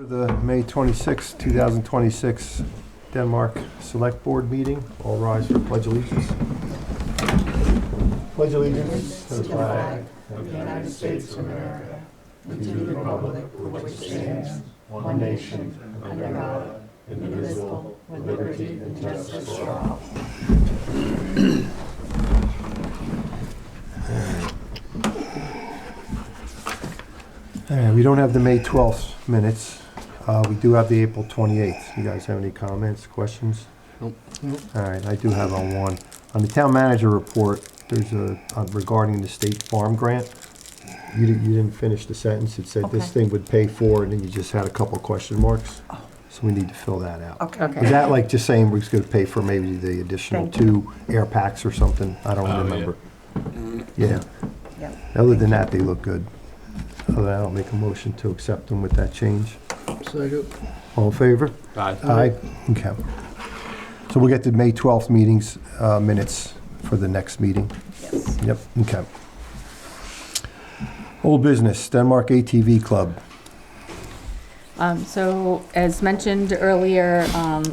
The May 26, 2026 Denmark Select Board meeting. All rise for Pledge Allegiance. Pledge allegiance to the flag of the United States of America and to the republic for which it stands, one nation, under God, indivisible, with liberty and justice for all. We don't have the May 12th minutes. We do have the April 28th. You guys have any comments, questions? Nope. All right, I do have on one. On the town manager report, there's a, regarding the state farm grant. You didn't finish the sentence. It said this thing would pay for it, and then you just had a couple of question marks. So we need to fill that out. Okay. Is that like just saying we're just going to pay for maybe the additional 2 air packs or something? I don't remember. Yeah. Yeah. Other than that, they look good. Other than that, I'll make a motion to accept them with that change. Second. All in favor? Aye. Aye. Okay. So we'll get the May 12th meetings, minutes for the next meeting. Yes. Yep, okay. Old business, Denmark ATV Club. So as mentioned earlier,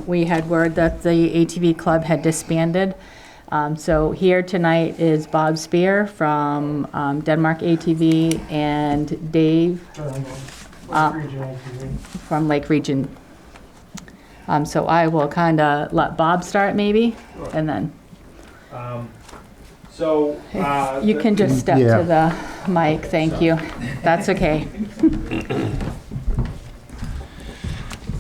we had word that the ATV club had disbanded. So here tonight is Bob Spear from Denmark ATV and Dave from Lake Region. So I will kind of let Bob start maybe, and then you can just step to the mic. Thank you. That's okay.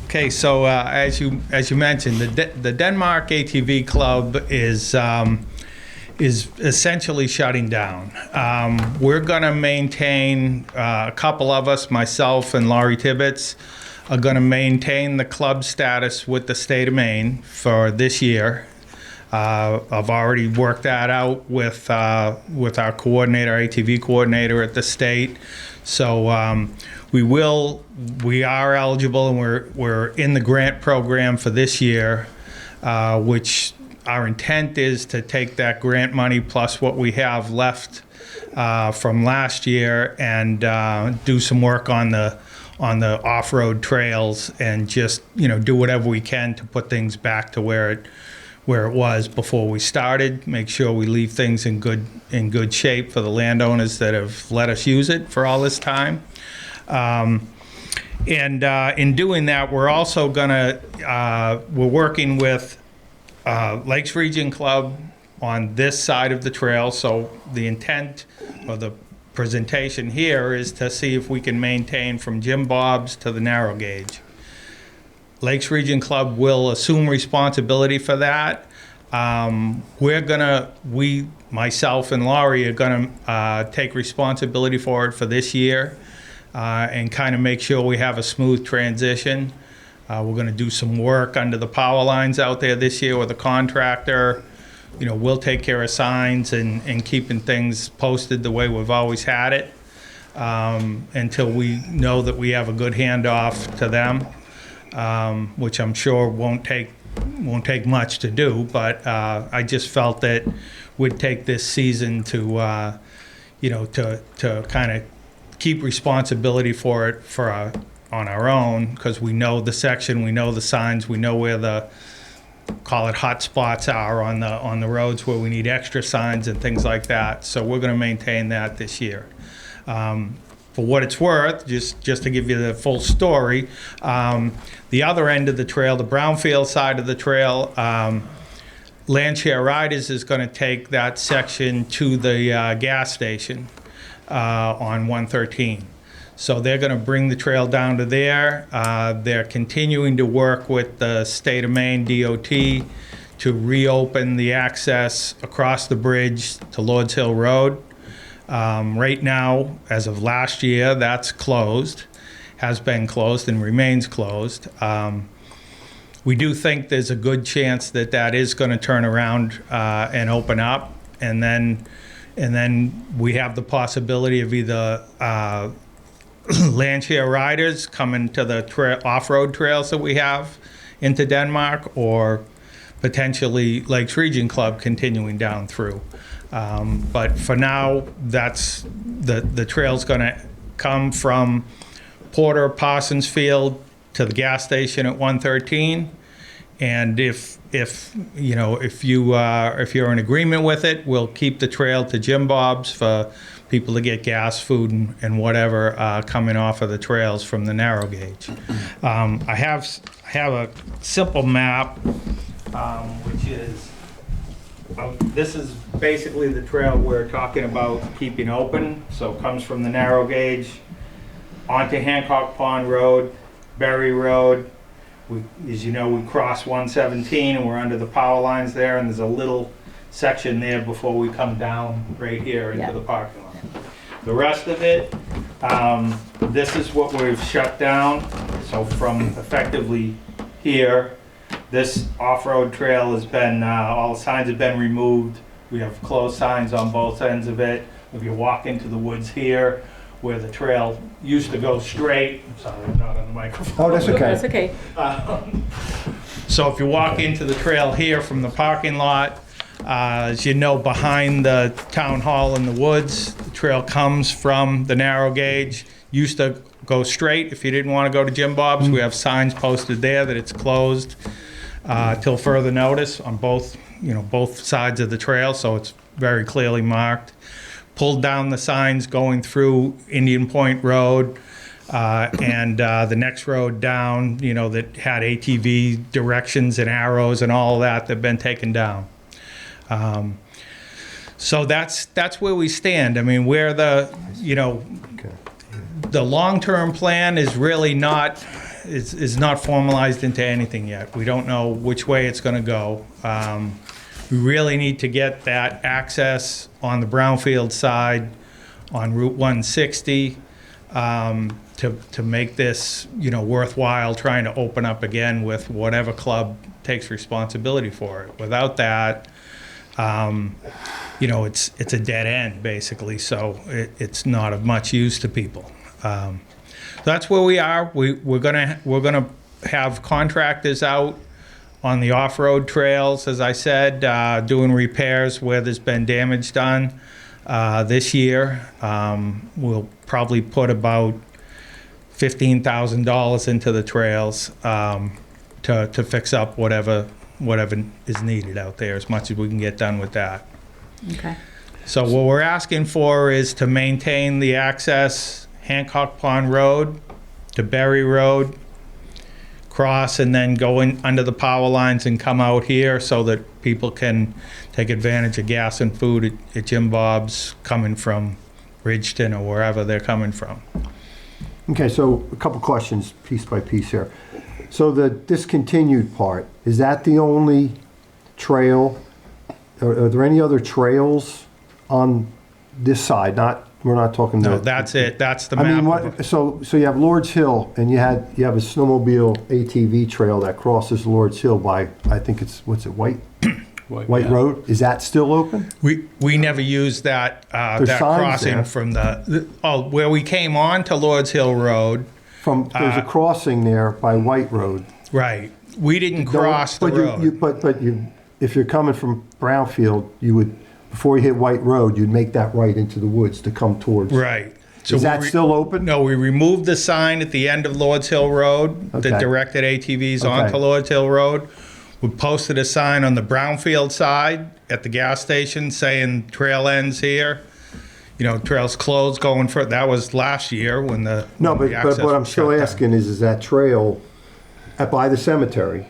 Okay, so as you mentioned, the Denmark ATV Club is essentially shutting down. We're going to maintain, a couple of us, myself and Laurie Tibbetts, are going to maintain the club status with the state of Maine for this year. I've already worked that out with our coordinator, ATV coordinator at the state. So we are eligible, and we're in the grant program for this year, which our intent is to take that grant money plus what we have left from last year and do some work on the off-road trails and just do whatever we can to put things back to where it was before we started. Make sure we leave things in good shape for the landowners that have let us use it for all this time. And in doing that, we're also we're working with Lakes Region Club on this side of the trail. So the intent of the presentation here is to see if we can maintain from Jim Bob's to the narrow gauge. Lakes Region Club will assume responsibility for that. Myself and Laurie are gonna take responsibility for it for this year and kind of make sure we have a smooth transition. We're gonna do some work under the power lines out there this year with a contractor. We'll take care of signs and keeping things posted the way we've always had it until we know that we have a good handoff to them. Which I'm sure won't take much to do, but I just felt that we'd take this season to kind of keep responsibility for it on our own, because we know the section, we know the signs, we know where the call it hot spots are on the roads where we need extra signs and things like that. So we're going to maintain that this year. For what it's worth, just to give you the full story, the other end of the trail, the brownfield side of the trail, Landshare Riders is going to take that section to the gas station on 113. So they're going to bring the trail down to there. They're continuing to work with the state of Maine DOT to reopen the access across the bridge to Lords Hill Road. Right now, as of last year, that's closed, has been closed and remains closed. We do think there's a good chance that is going to turn around and open up, and then we have the possibility of either Landshare Riders coming to the off-road trails that we have into Denmark, or potentially Lakes Region Club continuing down through. But for now, that's the trail's going to come from Porter, Parsonsfield, to the gas station at 113. And if you're in agreement with it, we'll keep the trail to Jim Bob's for people to get gas, food, and whatever coming off of the trails from the narrow gauge. I have a simple map, which is this is basically the trail we're talking about keeping open. So it comes from the narrow gauge onto Hancock Pond Road, Berry Road. As you know, we cross 117 and we're under the power lines there, and there's a little section there before we come down right here into the parking lot. The rest of it, this is what we've shut down. So from effectively here, this off-road trail has been, all the signs have been removed. We have closed signs on both ends of it. If you walk into the woods here, where the trail used to go straight. I'm sorry, I'm not on the microphone. Oh, that's okay. That's okay. So if you walk into the trail here from the parking lot, as you know, behind the town hall in the woods, the trail comes from the narrow gauge. Used to go straight if you didn't want to go to Jim Bob's. We have signs posted there that it's closed till further notice on both sides of the trail, so it's very clearly marked. Pulled down the signs going through Indian Point Road and the next road down, that had ATV directions and arrows and all of that have been taken down. So that's where we stand. I mean, where the long-term plan is really not is not formalized into anything yet. We don't know which way it's going to go. We really need to get that access on the brownfield side on Route 160 to make this, worthwhile trying to open up again with whatever club takes responsibility for it. Without that, it's a dead end basically. So it's not of much use to people. That's where we are. We're gonna have contractors out on the off-road trails, as I said, doing repairs where there's been damage done this year. We'll probably put about $15,000 into the trails to fix up whatever is needed out there, as much as we can get done with that. Okay. So what we're asking for is to maintain the access Hancock Pond Road to Berry Road, cross and then go in under the power lines and come out here so that people can take advantage of gas and food at Jim Bob's coming from Ridgeton or wherever they're coming from. Okay, so a couple questions piece by piece here. So the discontinued part, is that the only trail? Are there any other trails on this side? We're not talking. No, that's it. That's the map. I mean, so you have Lord's Hill, and you have a snowmobile ATV trail that crosses Lord's Hill by, I think it's, White Road? Is that still open? We never used that crossing there from where we came on to Lord's Hill Road. There's a crossing there by White Road. Right. We didn't cross the road. But if you're coming from Brownfield, you would, before you hit White Road, you'd make that right into the woods to come towards. Right. So is that still open? No, we removed the sign at the end of Lord's Hill Road that directed ATVs onto Lord's Hill Road. We posted a sign on the Brownfield side at the gas station saying trail ends here. Trail's closed going for, that was last year when the but what I'm still asking is that trail by the cemetery,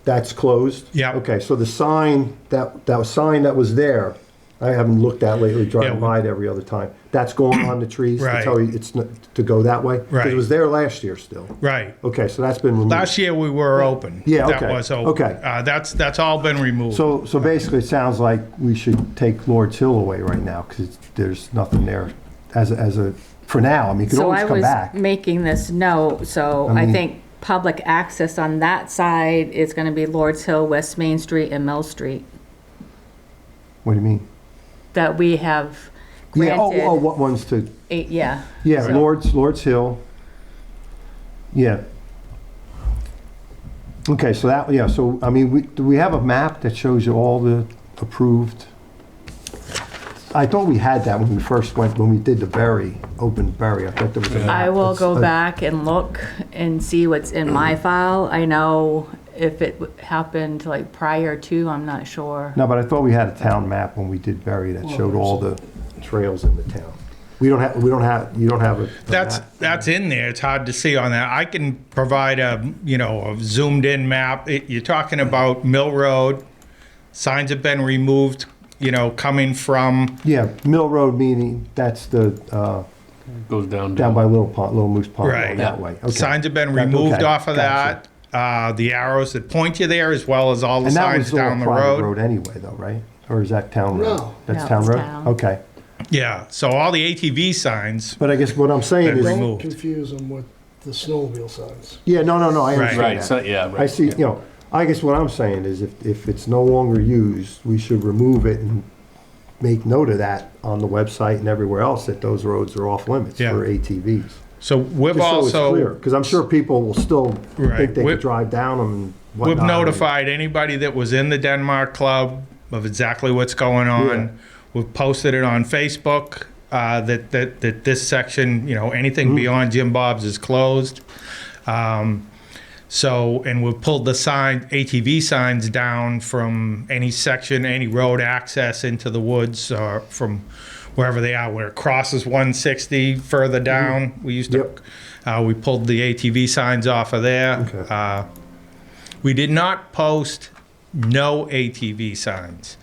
that's closed? Yeah. Okay, so the sign, that sign that was there, I haven't looked at lately, driving by it every other time. That's going on the trees to tell you it's not, to go that way? Right. Because it was there last year still. Right. Okay, so that's been removed. Last year we were open. Yeah, okay. That was open. Okay. That's all been removed. So basically it sounds like we should take Lord's Hill away right now because there's nothing there for now. I mean, you could always come back. So I was making this note, so I think public access on that side is going to be Lord's Hill, West Main Street, and Mill Street. What do you mean? That we have granted. Yeah, what ones to? Yeah. Yeah, So- Lord's Hill. Yeah. Okay, so so I mean, do we have a map that shows you all the approved? I thought we had that when we did the open Berry. I thought there was a map. I will go back and look and see what's in my file. I know if it happened like prior to, I'm not sure. No, but I thought we had a town map when we did Berry that showed all the trails in the town. You don't have a. That's in there. It's hard to see on that. I can provide a zoomed in map. You're talking about Mill Road. Signs have been removed, coming from. Yeah, Mill Road, meaning that's the, Goes down. down by Little Moose Pond, Right. going that way. Okay. Signs have been That- removed okay, off of gotcha. that. The arrows that point you there, as well as all the And that signs was all down the private road. road anyway, though, right? Or is that town road? No. That's No, town it's road? town. Okay. Yeah. So all the ATV signs. But I guess what I'm saying Been is, removed. Don't confuse them with the snowmobile signs. yeah, no, I Right. understand Right, that. so, yeah, right. I see, I guess what I'm saying is if it's no longer used, we should remove it and make note of that on the website and everywhere else, that those roads are off limits Yeah. for ATVs. So we've Just so it's clear, also because I'm sure people will still Right. think they We've- could drive down them and we've whatnot. notified anybody that was in the Denmark Club of exactly what's going on. Yeah. We've posted it on Facebook that this section, anything Mm-hmm. beyond Jim Bob's is closed. And we've pulled the ATV signs down from any section, any road access into the woods, or from wherever they are, where it crosses 160 further down. We used to, we pulled the ATV signs off of there. Okay. We did not post no ATV signs,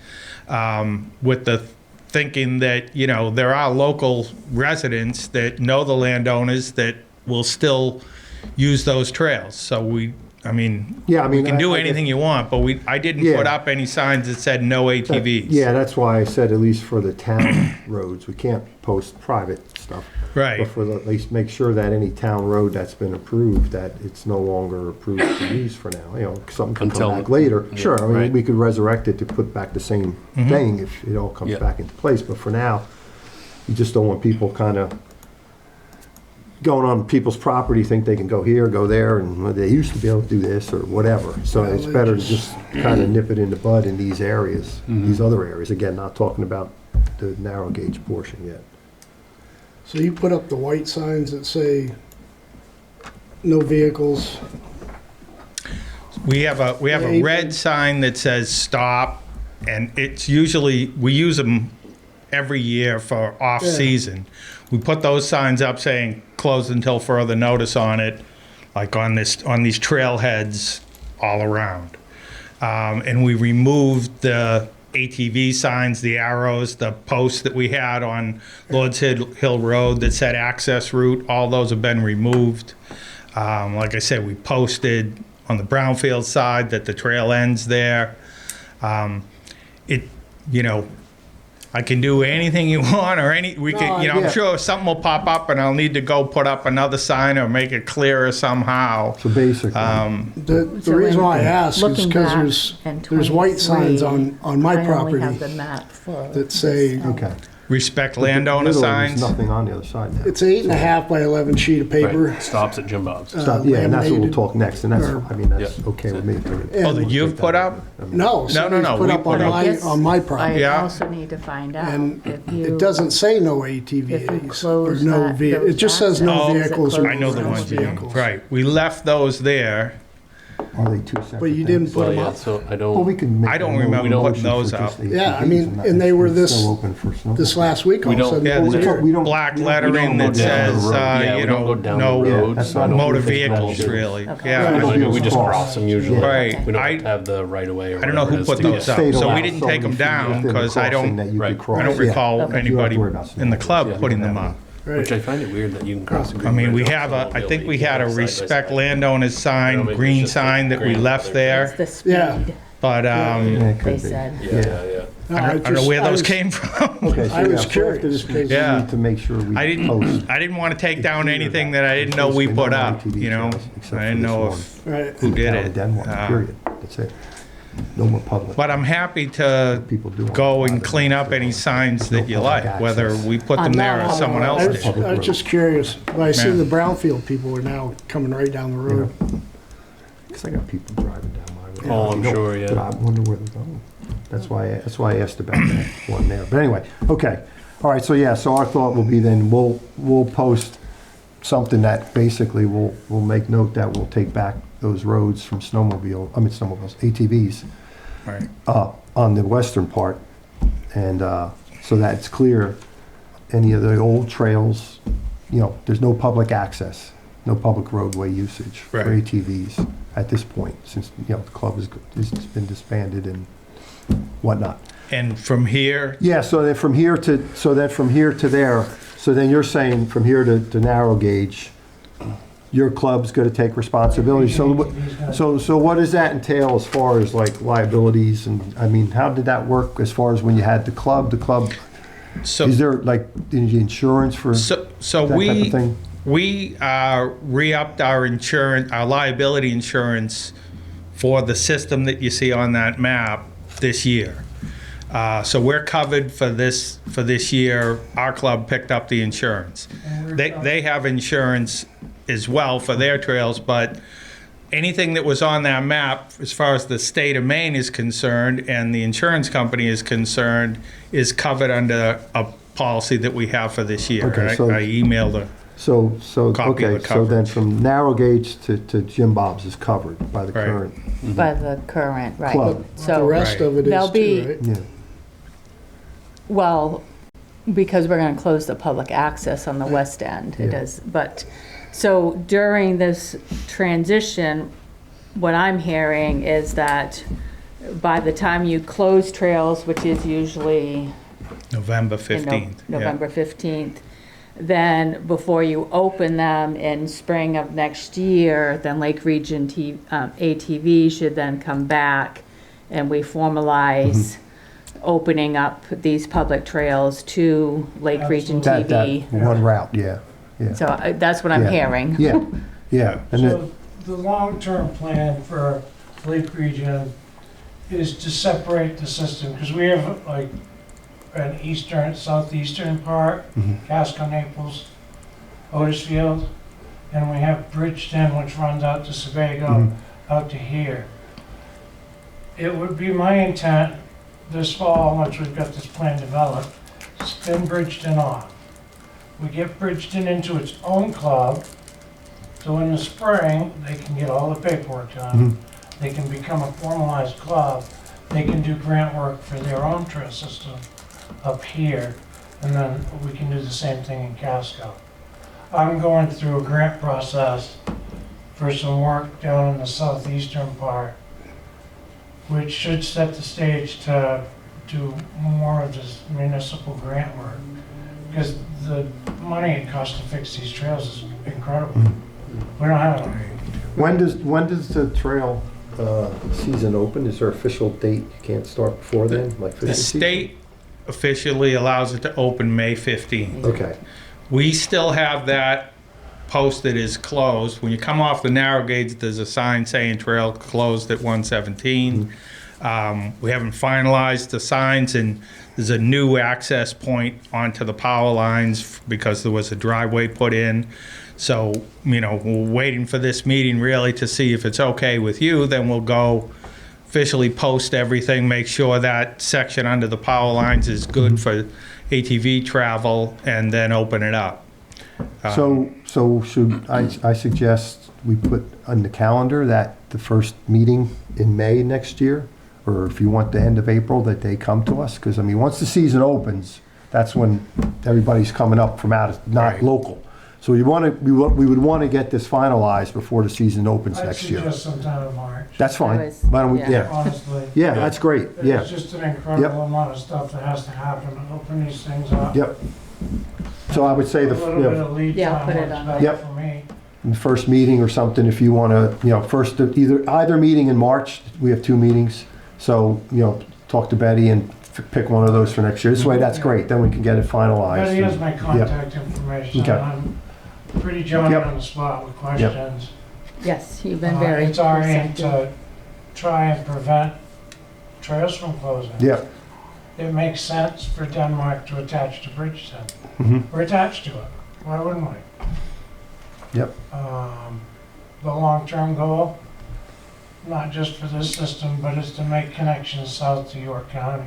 with the thinking that, there are local residents that know the landowners that will still use those trails. So we can do I anything guess- you want, but I didn't Yeah. put up any signs that said no ATVs. Yeah, that's why I said at least for the town roads, we can't post private stuff. Right. But at least make sure that any town road that's been approved, that it's no longer approved to use for now. Something can Until- come back later. yeah, Sure, I mean, right. we could resurrect it to put back the same thing if it all comes Yeah. back into place. But for now, you just don't want people kind of going on people's property, think they can go here, go there, and well, they used to be able to do this or whatever. So Well, it's they better to just- just kind of nip it in the bud in these areas, these other areas. Again, not talking about the narrow gauge portion yet. So you put up the white signs that say no vehicles. We have a Yeah, red sign that says stop, and it's usually, we use them every year for off-season. We put those signs up saying closed until further notice on it, like on these trailheads all around. And we removed the ATV signs, the arrows, the posts that we had on Lord's Hill Road that said access route. All those have been removed. Like I said, we posted on the Brownfield side that the trail ends there. I can do anything you want, or I'm yeah. sure something will pop up and I'll need to go put up another sign or make it clearer somehow. So basically, The So reason in why I ask is looking because back in there's white signs 23, on my I only have property the map for that say, okay. Respect landowner Literally, signs. There's nothing on the other side now. it's 8.5 by 11 sheet of paper. Right. Stops at Jim Bob's. Stop, yeah, and that's what we'll laminated talk next, and that's, or- that's Yeah. okay with me. Oh, that you've put up? No, somebody's put we up put on up. my, Yes, on my property. Yeah. I also need to find out And if you. it doesn't say no If you ATVs close or no that- vehicles. It those just says no access, Oh, is it vehicles or closed I know the for ones you mean. vehicles. Right. We left those there. Are they two separate But you didn't things? put Well, them yeah, up. so I Well, we don't, can make I don't a remember motion putting for those just up. Yeah, I ATVs, mean, that and they it's were still this- open for snowmobile. This last week, all We of a don't- sudden, Yeah, oh, there's here. We don't- black we don't lettering go that down the says, road. Yeah, we don't go down the no roads. that's so I not don't motor think that vehicles, should- really. Okay. Yeah. Right. I mean, we just Cross. cross them usually. Right. We don't I- have to have the right of way or I don't know whatever who it is put to those get- up. State So we allows didn't so take many them feet down within the because I crossing don't, that you could Right. cross. I don't Yeah. recall You don't have to anybody worry about in the snowmobiles. club Yeah, putting you them don't have up. Which I find it weird that you can cross a I green mean, we bridge have on I snowmobile, think but we you had a can't side by respect side. landowners sign, maybe it's green just like sign that we green left other there, It's the speed, Yeah. but Yeah, it could they be. said. Yeah. No, I don't know just- where I those was- came from. Okay, so I yeah, was so curious, after this case, we Yeah. need to make sure we I post. didn't want to take down clear anything that I didn't know in we case put no up, ITV you know? trails except I for didn't this know one. Right. who did Town it. of Denmark, period. That's it. No more public. But I'm happy to People do go on and private clean up roads. any signs that you No public like, whether access. we put them there or someone else I did. was just curious. When I see Yeah. the Brownfield people are now coming right down the road. Because I got people driving down my road. Oh, I'm You know, sure, yeah. But I wonder where they're going. That's why I asked about that one there. But anyway, okay. All right, so yeah, so our thought will be then we'll post something that basically will make note that we'll take back those roads from snowmobiles, ATVs, Right. on the western part. And so that it's clear, any of the old trails, there's no public access, no public roadway usage for Right. ATVs at this point, since, the club has been disbanded and whatnot. And from here, Yeah, so then from here to there, so then you're saying from here to narrow gauge, your club's gonna take responsibility. So what does that entail as far as like liabilities? And, I mean, how did that work as far as when you had the club, so is there like insurance for that so type of thing? we re-upped our insurance, our liability insurance for the system that you see on that map this year. So we're covered for this year. Our club picked up the insurance. They have insurance as well for their trails, but anything that was on that map, as far as the state of Maine is concerned and the insurance company is concerned, is covered under a policy that we have for this year. Okay, so- I emailed her. So, Copy of okay, the so then coverage. from narrow gauge to Jim Bob's is covered by the Right. current By the current, right. Club. The So, rest of it There'll is be- too, right? yeah. well, because we're gonna close the public access on the west end, it Yeah. is, but, so during this transition, what I'm hearing is that by the time you close trails, which is usually November in 15th. yeah. November 15th, then before you open them in spring of next year, then Lake Region ATV should then come back and we formalize opening up these public trails to Lake Region That TV. one route, yeah. So that's what I'm Yeah. hearing. Yeah, yeah. And then, So the long-term plan for Lake Region is to separate the system, because we have like an southeastern part, Casco, Naples, Otisfield, and we have Bridgeton, which runs out to Sebago, out to here. It would be my intent this fall, once we've got this plan developed, spin Bridgeton off. We get Bridgeton into its own club, so in the spring, they can get all the paperwork done. They can become a formalized club. They can do grant work for their own trail system up here, and then we can do the same thing in Casco. I'm going through a grant process for some work down in the southeastern part, which should set the stage to do more of this municipal grant work. Because the money it costs to fix these trails is incredible. We don't have any. when does the trail season open? Is there an official date? You can't start before then, like The fishing season? state officially allows it to open May 15th. Okay, We still have that posted as closed. When you come off the narrow gauge, there's a sign saying trail closed at 117. We haven't finalized the signs, and there's a new access point onto the power lines because there was a driveway put in. So, we're waiting for this meeting really to see if it's okay with you, then we'll go officially post everything, make sure that section under the power lines is good for ATV travel, and then open it up. so should, I suggest we put on the calendar that the first meeting in May next year, or if you want the end of April, that they come to us, because, I mean, once the season opens, that's when everybody's coming up from out, not Right. local. So we would want to get this finalized before the season opens I'd next year. suggest sometime in March, That's fine. Always, Why don't we, yeah. yeah, honestly. yeah, that's great, yeah, It's just an incredible amount of stuff that has to happen to open these things up. yep. So I would say A little bit of lead Yeah, time put it works on. better Yep. for me. the first meeting or something, if you want to, first, either meeting in March, we have 2 meetings, so, talk to Betty and pick one of those for next year. This way, that's great, then we can get it finalized. Betty has my contact information, Okay. and I'm pretty Johnny Yep. on the spot with questions. Yes, you've been very It's our aim receptive. to try and prevent trails from closing. Yeah, It makes sense for Denmark to attach to Bridgeton. mhm, We're attached to it. Why wouldn't we? yep, The long-term goal, not just for this system, but is to make connections south to York County.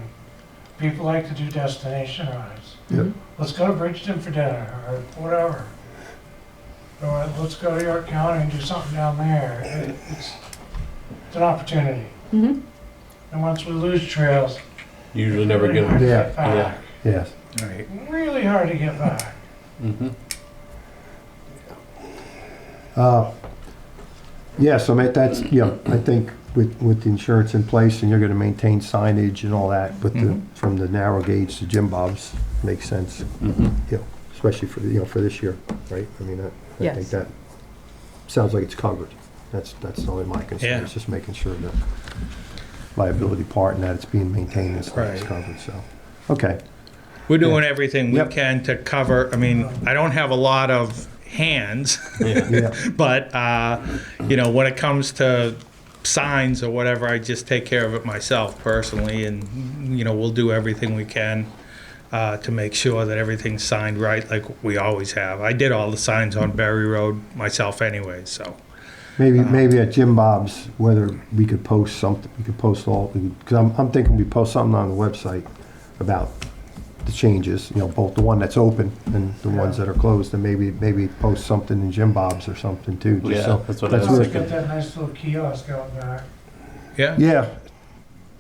People like to do destination rides. yep. Let's go to Bridgeton for dinner or whatever. or let's go to York County and do something down there. It's an opportunity. Mhm. And once we lose trails, Usually never get hard to Yeah. get back. Yes. Right. Really hard to get back. Mm-hmm. Yeah, so that's, I think with the insurance in place and you're gonna maintain signage and all that, but from the narrow gauge to Jim Bob's makes sense, Mm-hmm. especially for for this year, right? I mean, I think Yes. that sounds like it's covered. That's only my concern, Yeah. it's just making sure that liability part and that it's being maintained and stuff is Right. covered, so, okay. We're doing everything we Yep. can to cover, I mean, I don't have a lot of hands, Yeah, but, when it comes to signs or whatever, I just take care of it myself personally, and, we'll do everything we can to make sure that everything's signed right, like we always have. I did all the signs on Berry Road myself anyway, so. maybe at Jim Bob's, whether we could post something, we could post all, because I'm thinking we post something on the website about the changes, both the one that's open and the ones that are closed, and maybe post something in Jim Bob's or something too. just Yeah, so- that's what I Let's was really- get that nice little kiosk out back. Yeah,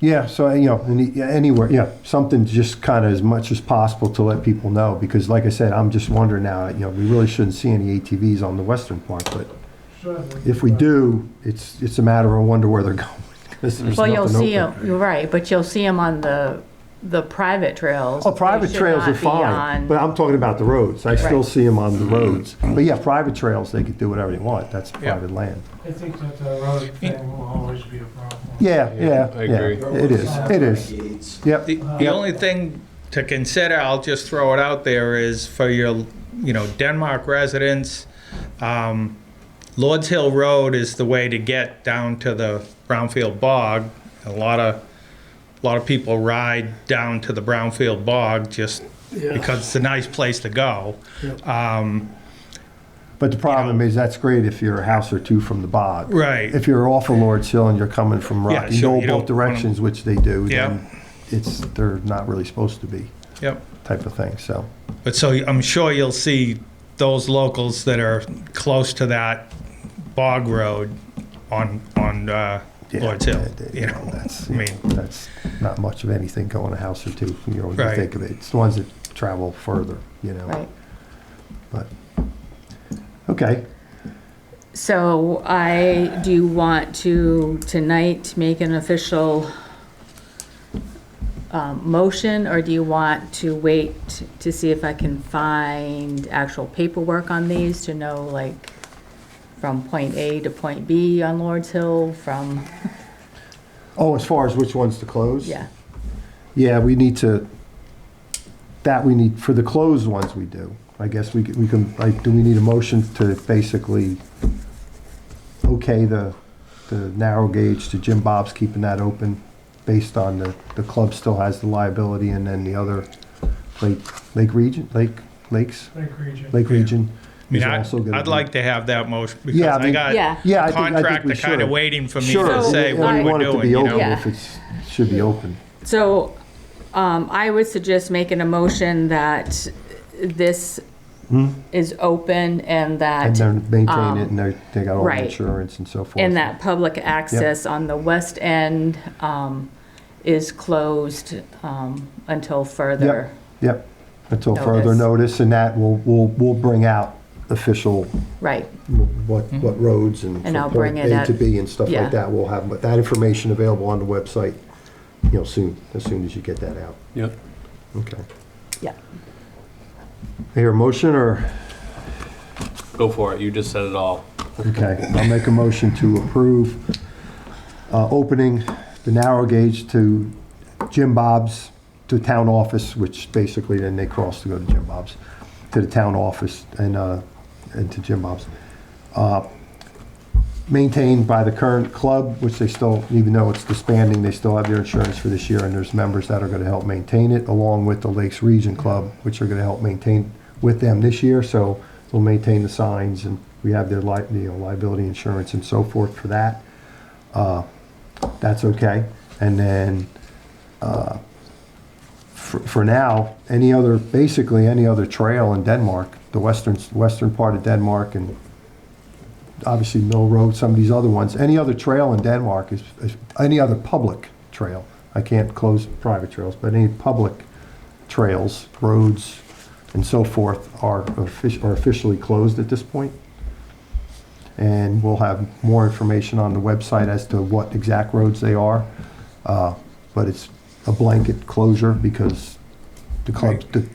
Yeah, so, anywhere, something just kind of as much as possible to let people know, because like I said, I'm just wondering now, we really shouldn't see any ATVs on the western part, but Sure. if we do, it's a matter of wonder where they're going. 'Cause there's Well, you'll nothing see open. them, you're right, but you'll see them on the private trails. Oh, private They should trails are not be fine, on- but I'm talking about the roads. I still Right. see them on the roads. But yeah, private trails, they could do whatever they want. That's Yeah. private land. I think that the road thing will always be a problem. Yeah, I agree. It is. Yep. the only thing to consider, I'll just throw it out there, is for your, Denmark residents, Lord's Hill Road is the way to get down to the Brownfield Bog. A lot of people ride down to the Brownfield Bog just Yeah. because it's a nice place to go. But the problem is, that's great if you're a house or two from the bog. Right. If you're off of Lord's Hill and you're coming from Yeah, Rocky sure, Knoll you both don't wanna- directions, which they do, Yeah. then they're not really supposed to be, Yep. type of thing, so. But so I'm sure you'll see those locals that are close to that bog road on yeah, Lord's Hill. That's, I mean, that's not much of anything going a house or two, when you Right. think of it. It's the ones that travel further, Right. But, okay. So do you want to tonight make an official motion, or do you want to wait to see if I can find actual paperwork on these to know, like, from point A to point B on Lord's Hill, from, Oh, as far as which ones to close? yeah, Yeah, for the closed ones we do. I guess we can, like, do we need a motion to basically okay the narrow gauge to Jim Bob's, keeping that open based on the club still has the liability, and then the other Lake region, Lake region I mean, is also gonna I'd be- like to have that motion because Yeah, I I mean- got Yeah. Yeah, I a think we contractor kind of should. waiting for me Sure, to say and what we we're want it to doing, be you open know? Yeah. if it should be open. So, I would suggest making a motion that this is open and And that, they're maintaining it, and they got all the right. insurance and so forth. and that public access on the west end, is closed, until further. Yep, until further notice, and that we'll bring out official, Right, what roads and And I'll from bring point it A at- to B and stuff yeah. like that. We'll have but that information available on the website, soon, as soon as you get that out. Yep. Okay. yeah. Hear a motion, or, Go for it. You just said it all. okay, I'll make a motion to approve opening the narrow gauge to Jim Bob's, to town office, which basically then they cross to go to Jim Bob's, to the town office and to Jim Bob's. Maintained by the current club, which they still, even though it's disbanding, they still have their insurance for this year, and there's members that are gonna help maintain it, along with the Lakes Region Club, which are gonna help maintain with them this year, so they'll maintain the signs, and we have their liability insurance and so forth for that. That's okay. And then, for now, basically any other trail in Denmark, the western part of Denmark and obviously Mill Road, some of these other ones. Any other trail in Denmark is any other public trail. I can't close private trails, but any public trails, roads, and so forth are officially closed at this point. And we'll have more information on the website as to what exact roads they are. But it's a blanket closure because the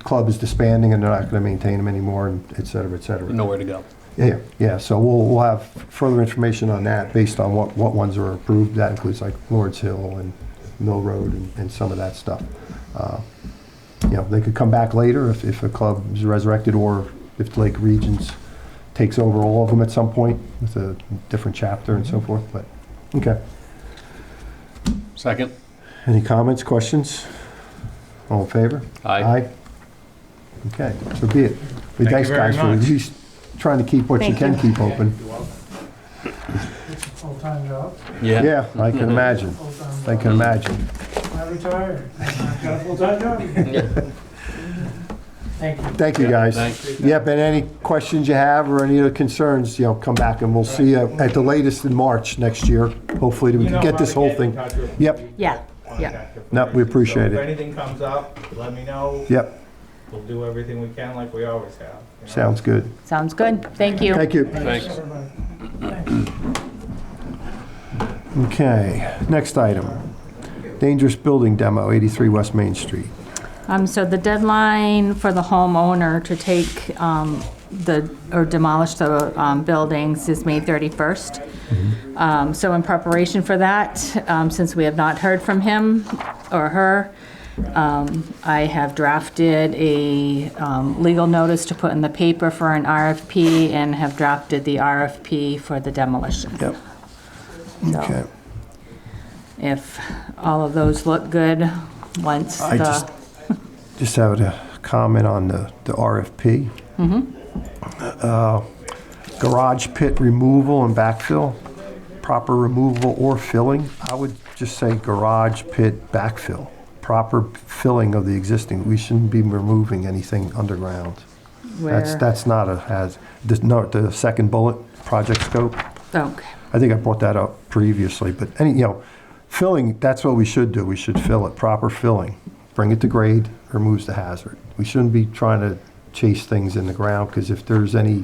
club is disbanding and they're not going to maintain them anymore, and et cetera, et cetera. Nowhere to go. Yeah. So we'll have further information on that based on what ones are approved. That includes like Lord's Hill and Mill Road and some of that stuff. They could come back later if a club is resurrected, or if Lake Regions takes over all of them at some point with a different chapter and so forth. But okay. Second. Any comments, questions? All in favor? Aye. Okay, so be it. Thank Thanks, you very guys, for much. at least trying to keep what you Thank can you. keep open. It's a full-time job. Yeah. Yeah, I can imagine. Full-time I can imagine. I retired. I've got a full-time job. Thank you. Thank you, guys. Thanks. Yep, and any questions you have or any other concerns, come back and we'll see you at the latest in March next year. Hopefully we can get this whole thing. Yep, Yeah. no, we appreciate If it. anything comes up, let me know. Yep, We'll do everything we can like we always have. sounds good. Sounds good. Thank you. Thank you. Thanks. Everybody. Thanks. Okay, next item. Dangerous building demo, 83 West Main Street. So the deadline for the homeowner to take or demolish the buildings is May 31st. So in preparation for that, since we have not heard from him or her, I have drafted a legal notice to put in the paper for an RFP and have drafted the RFP for the demolition. Yep. So Okay. if all of those look good, once I the, just have a comment on the RFP. Garage pit removal and backfill, proper removal or filling. I would just say garage pit backfill, proper filling of the existing. We shouldn't be removing anything underground. where, That's not the second bullet, project scope. okay, I think I brought that up previously, but filling, that's what we should do. We should fill it, proper filling. Bring it to grade, removes the hazard. We shouldn't be trying to chase things in the ground, because if there's any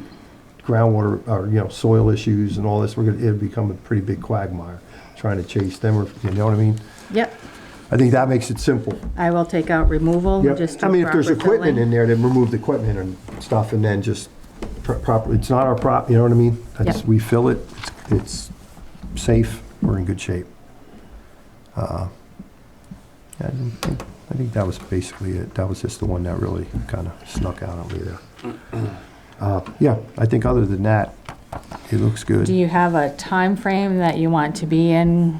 groundwater or, soil issues and all this, it'll become a pretty big quagmire, trying to chase them, or, you know what I mean? yep, I think that makes it simple. I will take out removal, Yep. just I do mean, if there's proper equipment filling. in there, then remove the equipment and stuff, and then just proper, it's not our you know what I mean? Yep. We fill it, it's safe, we're in good shape. I think that was basically it. That was just the one that really kind of snuck out on me there. Yeah, I think other than that, it looks Do good. you have a time frame that you want to be in,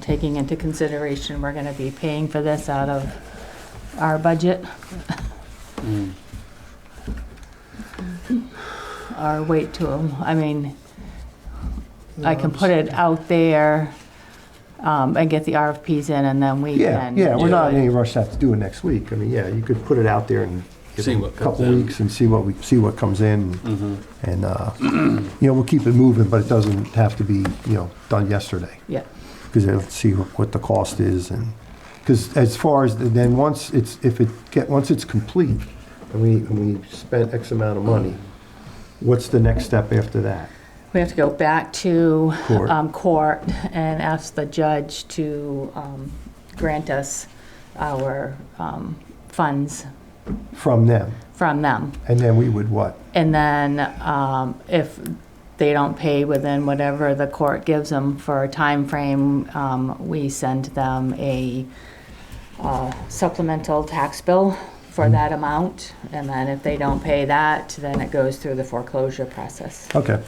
taking into consideration we're gonna be paying for this out of our budget? Or wait till, I mean, I can put it out there, and get the RFPs in, and then we Yeah, can. yeah, we're Yeah. not in any rush to have to do it next week. I mean, yeah, you could put it out there and give See it a what comes couple in. weeks and see what comes in. And, we'll keep it moving, but it doesn't have to be, done yesterday. Yeah, Because they'll see what the cost is, and, because as far as, then once it's complete, and we spent X amount of money, what's the next step after that? we have to go back to Court. court and ask the judge to grant us our funds From them, from them. and then we would what? And then if they don't pay within whatever the court gives them for a time frame, we send them a supplemental tax bill for that amount. And then if they don't pay that, then it goes through the foreclosure process. Okay.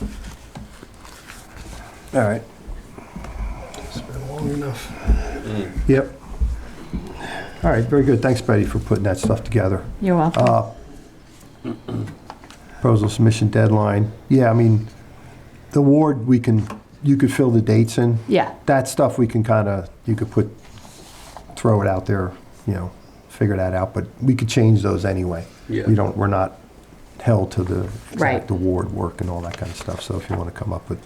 All right. It's been long enough. Yep. All right, very good. Thanks, Betty, for putting that stuff together. You're welcome. Proposal submission deadline. Yeah, I mean, the ward, you could fill the dates in. Yeah, That stuff we can you could throw it out there, figure that out, but we could change those anyway. Yeah. We're not held to the Right. exact award work and all that kind of stuff. So if you want to come up with,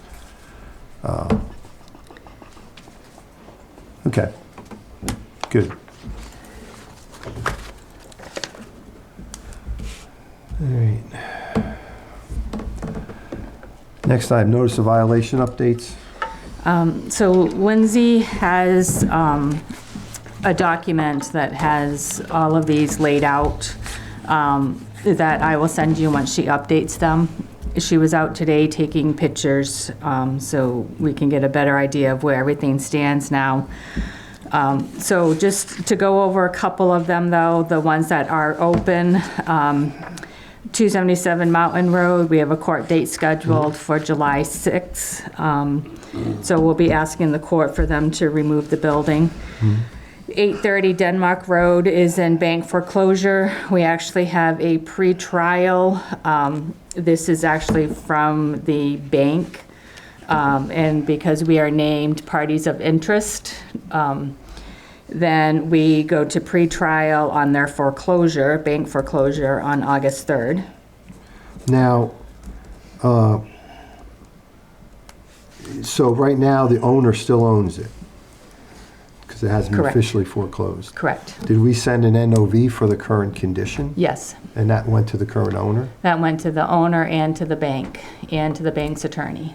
okay, good. All right. Next item, notice of violation updates. So Lindsay has a document that has all of these laid out that I will send you once she updates them. She was out today taking pictures so we can get a better idea of where everything stands now. So just to go over a couple of them though, the ones that are open, 277 Mountain Road, we have a court date scheduled for July 6th. So we'll be asking the court for them to remove the building. 830 Denmark Road is in bank foreclosure. We actually have a pre-trial. This is actually from the bank. And because we are named parties of interest, then we go to pre-trial on their foreclosure, bank foreclosure, on August 3rd. Now, so right now, the owner still owns it, because it hasn't been Correct. officially foreclosed. Correct. Did we send an NOV for the current condition? Yes. And that went to the current owner? That went to the owner and to the bank, and to the bank's attorney.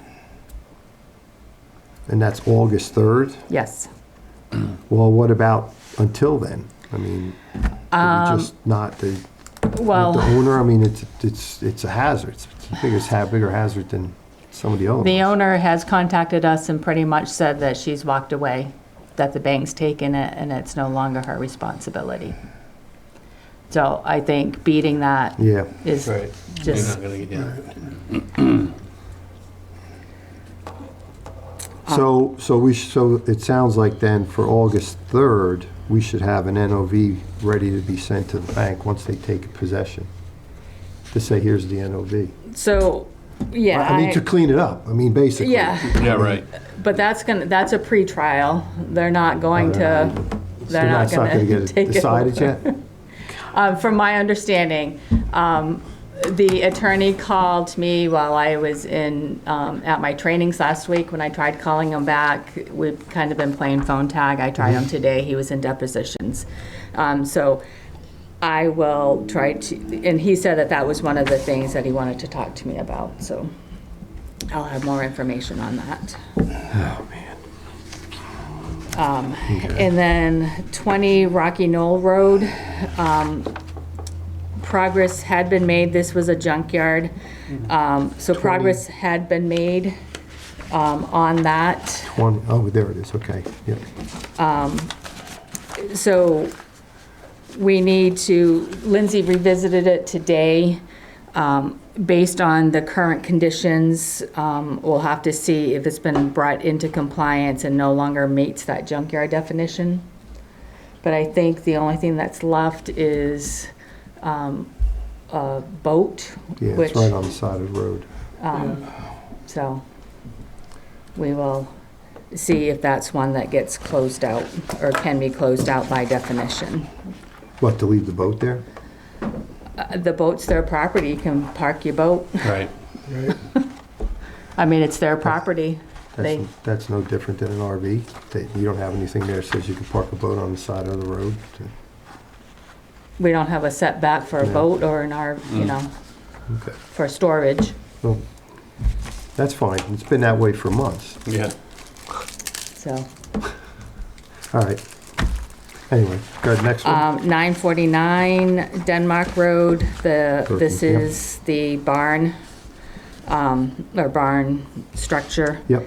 And that's August 3rd? Yes. Well, what about until then? I mean, did we just not the Well, owner? I mean, it's a hazard. It's a bigger hazard than some of the other the ones. owner has contacted us and pretty much said that she's walked away, that the bank's taken it and it's no longer her responsibility. So I think beating that Yeah. is Right. You're just, not gonna get So it sounds like then for August 3rd, we should have an NOV ready to be sent to the bank once they take possession. To say, here's the NOV. so, yeah. I mean, to clean it up. I mean, basically. Yeah, Yeah, right. but that's a pre-trial. They're not going to, So they're not that's not gonna gonna take get it decided over. yet? From my understanding, the attorney called me while I was in, at my trainings last week. When I tried calling him back, we've kind of been playing phone tag. I tried him today, he was in depositions. So I will try to, and he said that that was one of the things that he wanted to talk to me about, so I'll have more information on that. Oh, man. And then 20 Rocky Knoll Road, progress had been made. This was a junkyard. So progress had been made on that. Oh, there it is, okay, yeah. So we need to, Lindsay revisited it today. Based on the current conditions, we'll have to see if it's been brought into compliance and no longer meets that junkyard definition. But I think the only thing that's left is a boat, Yeah, which, it's right on the side of the road. so we will see if that's one that gets closed out or can be closed out by definition. What, to leave the boat there? The boat's their property, you can park your boat. Right. Right? I mean, it's their property. They, That's no different than an RV. You don't have anything there that says you can park a boat on the side of the road. we don't have a setback for a No. boat or an R, you know, Okay, for storage, well, that's fine. It's been that way for months. Yeah. so. All right. Anyway, go ahead, next one. 949 Denmark Road, this Yep. is the barn, or barn structure. Yep,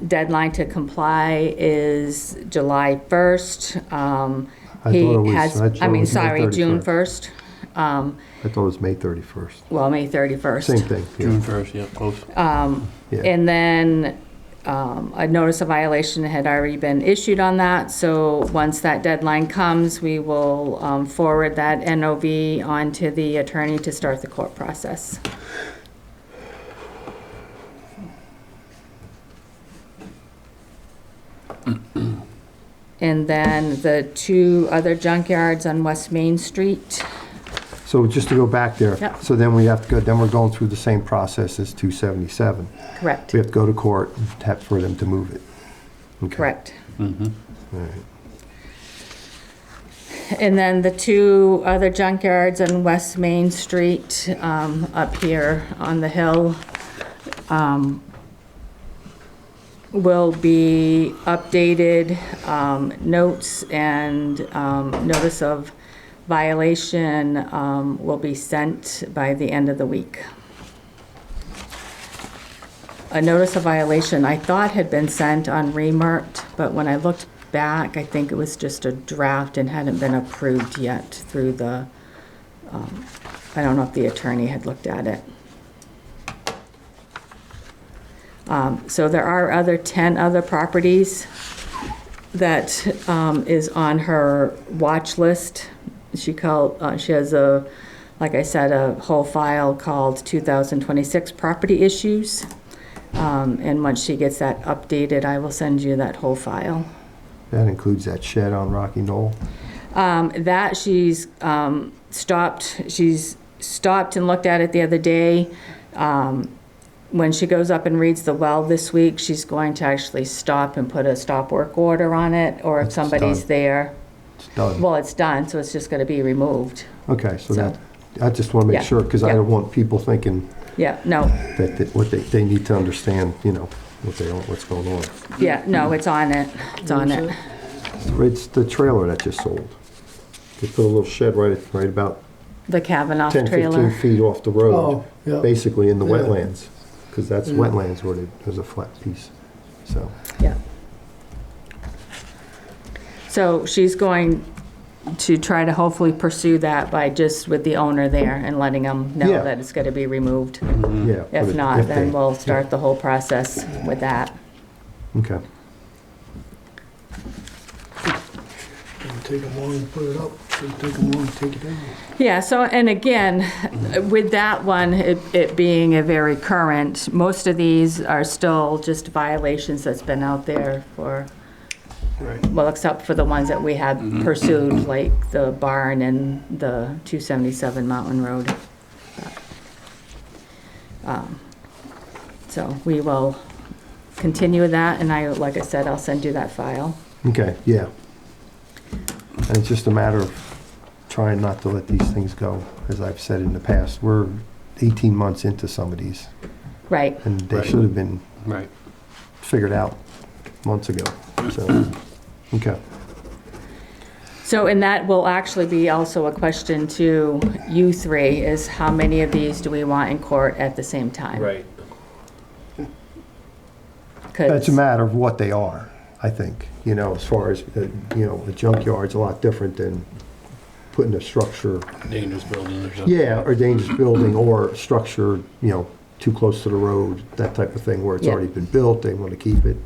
Deadline to comply is July 1st. I He thought it was- has, I thought I it mean, was May sorry, June 31st. 1st. I thought it was May 31st. Well, May 31st. Same thing, June yeah. 1st, yeah, close. Yeah. And then a notice of violation had already been issued on that, so once that deadline comes, we will forward that NOV on to the attorney to start the court process. And then the two other junkyards on West Main Street. So just to go back there. Yep. So then we have to go, then we're going through the same process as 277. Correct, We have to go to court and have for them to move it. Okay. correct. All right. And then the two other junkyards on West Main Street, up here on the hill, will be updated, notes and, notice of violation, will be sent by the end of the week. A notice of violation I thought had been sent on remarked, but when I looked back, I think it was just a draft and hadn't been approved yet through the, I don't know if the attorney had looked at it. So there are 10 other properties that is on her watch list. She has a, like I said, a whole file called 2026 Property Issues. And once she gets that updated, I will send you that whole file. That includes that shed on Rocky Knoll? That she's stopped and looked at it the other day. When she goes up and reads the well this week, she's going to actually stop and put a stop work order on it, or if It's somebody's done. there. It's done. Well, it's done, so it's just gonna be removed. Okay, so so- that, I just want to make Yeah, sure, because I yeah. don't want people thinking Yeah, no, that what they need to understand, you know, what's going on. yeah, no, it's on it, it's on it. It's the trailer that just sold. They put a little shed right about The Kavanaugh 10, 15 trailer. feet off the road, Oh, yeah. basically in the Yeah. wetlands, because that's Yeah. wetlands where there's a flat piece, so. Yeah. So she's going to try to hopefully pursue that by just with the owner there and letting them know Yeah. that it's gonna be removed. Yeah. If not, then they- we'll start the whole process with that. Okay. Doesn't take them long to put it up, doesn't take them long to take it down. Yeah, so, and again, with that one, it being a very current, most of these are still just violations that's been out there for, Right. well, except for the ones that we had pursued, like the barn and the 277 Mountain Road. So we will continue that, and like I said, I'll send you that file. Okay, yeah. And it's just a matter of trying not to let these things go, as I've said in the past. We're 18 months into some of these, Right, and they Right. should have been Right. figured out months ago, so, okay. so, and that will actually be also a question to you three, is how many of these do we want in court at the same time? Right. 'Cause- It's a matter of what they are, I think, you know, as far as, the junkyard's a lot different than putting a structure, Dangerous building or something. yeah, or dangerous building, or structure, too close to the road, that type of thing, where it's Yeah. already been built, they want to keep it,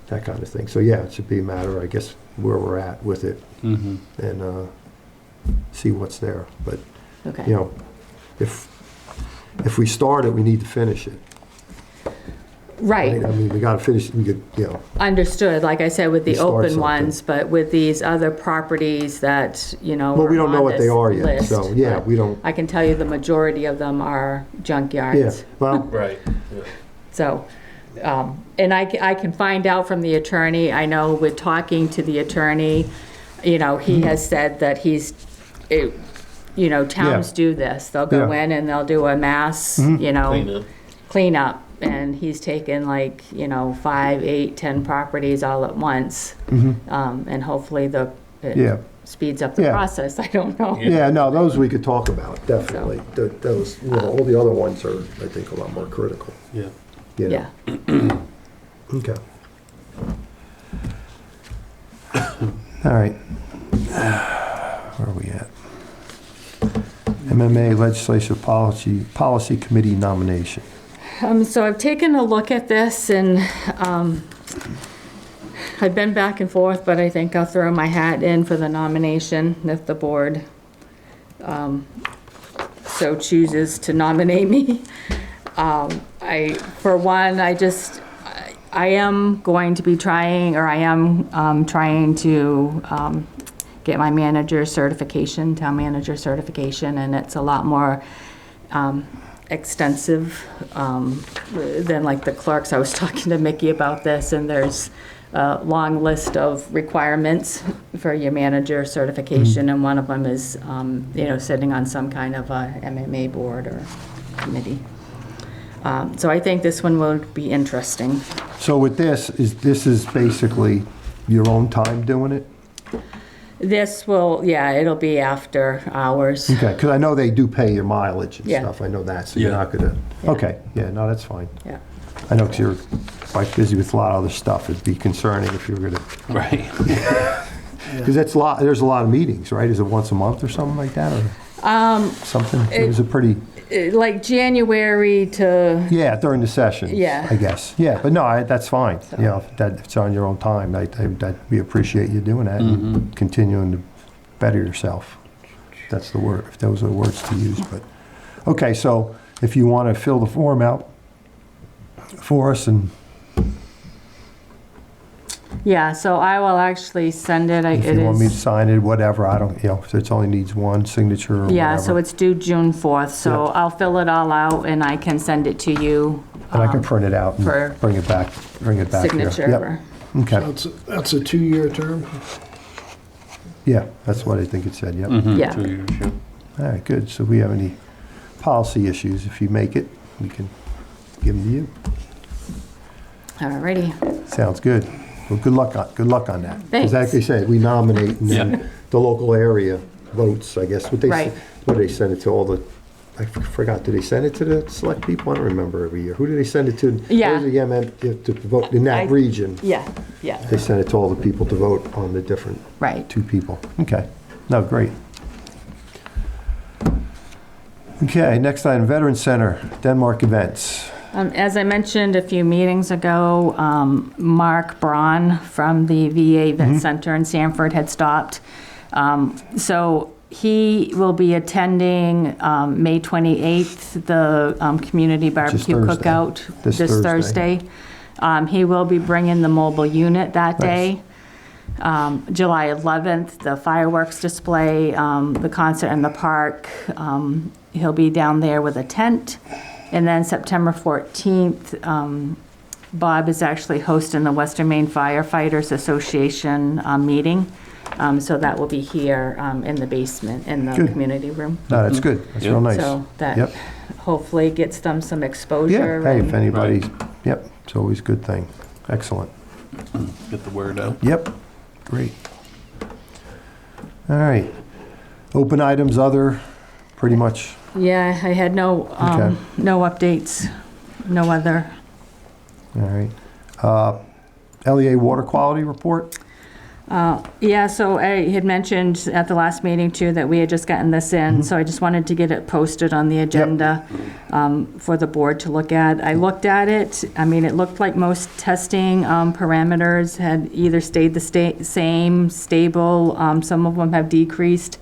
that kind of thing. So, yeah, it should be a matter, I guess, where we're at with it, Mm-hmm. and see what's there. But, Okay, if we start it, we need to finish it. right, I mean, we gotta finish, we could, understood, like I said, with We the start open something. ones, but with these other properties that, well, we don't know what they are yet, so, yeah, we don't, I can tell you the majority of them are yeah, junkyards. well, Right. So, and I can find out from the attorney, I know with talking to the attorney, he has said that towns do this. They'll go Yeah. in and they'll do a mass, Clean up. cleanup. And he's taken 5, 8, 10 properties all at once. And hopefully it yeah. speeds up the Yeah. process. I don't know. Yeah, no, those we could talk about, definitely. Those, all the other ones are, I think, a lot more critical, Yeah. Yeah. Okay. All right. Where are we at? MMA Legislative Policy Committee nomination. So I've taken a look at this, and I've been back and forth, but I think I'll throw my hat in for the nomination if the board so chooses to nominate me. For one, I am going to be trying, or I am trying to get my manager certification, town manager certification, and it's a lot more extensive than like the clerks. I was talking to Mickey about this, and there's a long list of requirements for your manager certification, and one of them is, sitting on some kind of a MMA board or committee. So I think this one will be interesting. So with this is basically your own time doing it? This will, it'll be after hours. Okay, because I know they do pay your mileage and Yeah. stuff. I know that, so you're Yeah. not gonna, Yeah. okay, yeah, no, that's fine. Yeah. I know because you're quite busy with a lot of other stuff. It'd be concerning if you were gonna, Right. because there's a lot of meetings, right? Is it once a month or something like that, or something? It was a pretty, Like January to, yeah, during the session. Yeah. I guess, yeah, but no, that's fine. You know, if it's on your own time, we appreciate you doing that and continuing to better yourself. That's the word, if those are the words to use, but, okay, so if you want to fill the form out for us and yeah, so I will actually send it. if It you want me to is, sign it, whatever, I don't, if it only needs one signature or whatever. yeah, so it's due June 4th, so Yeah. I'll fill it all out and I can send it to you. And I can print it out for and bring it back here. Signature. Yep. Okay, That's a 2-year term? yeah, that's what I think it said, yep. Yeah. 2 years, yeah. All right, good. So if we have any policy issues, if you make it, we can give them to you. Alrighty. Sounds good. Well, good luck on that. Thanks. Because like they said, we nominate and Yeah. then the local area votes, I guess. What Right. they send it to all the, I forgot, do they send it to the select people? I don't remember every year. Who do they send it to? Yeah. Those are the to vote in that region. Yeah, They send it to all the people to vote on the different right. 2 people. Okay. No, great. Okay, next item, Veteran Center, Denmark events. As I mentioned a few meetings ago, Mark Braun from the VA Vet Center in Sanford had stopped. So he will be attending May 28th, the community barbecue Thursday. cookout This this Thursday. He will be bringing the mobile unit that Nice. day. July 11th, the fireworks display, the concert in the park. He'll be down there with a tent. And then September 14th, Bob is actually hosting the Western Maine Firefighters Association meeting. So that will be here in the basement, in the Good. community room. No, that's good. That's real nice. So that Yep. hopefully gets them some exposure. Yeah, hey, and- if anybody, yep, it's always a good thing. Excellent. Get the word out. Yep, great. All right. Open items, other, pretty much, Yeah, I had no, Okay. no updates, no other. all right. LEA water quality report? Yeah, so I had mentioned at the last meeting too that we had just gotten this in, so I just wanted to get it posted on the agenda for the board to look at. I looked at it, I mean, it looked like most testing parameters had either stayed the same, stable, some of them have decreased.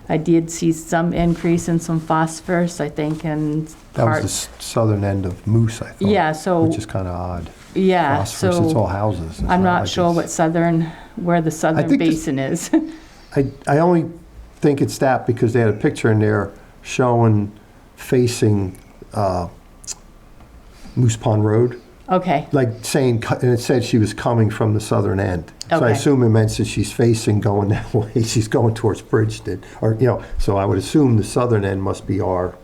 I did see some increase in some phosphorus, I think, in That was the parts. southern end of Moose, I thought. Yeah, so, Which is kind of odd. yeah, Phosphorus, it's all so houses. It's I'm not like sure it's- where the southern think this- basin is. I only think it's that because they had a picture in there showing facing Moose Pond Road, Okay, like saying, and it said she was coming from the southern end. So I Okay. assume it meant that she's facing going that way, she's going towards Bridgeton, or, so I would assume the southern end must be our,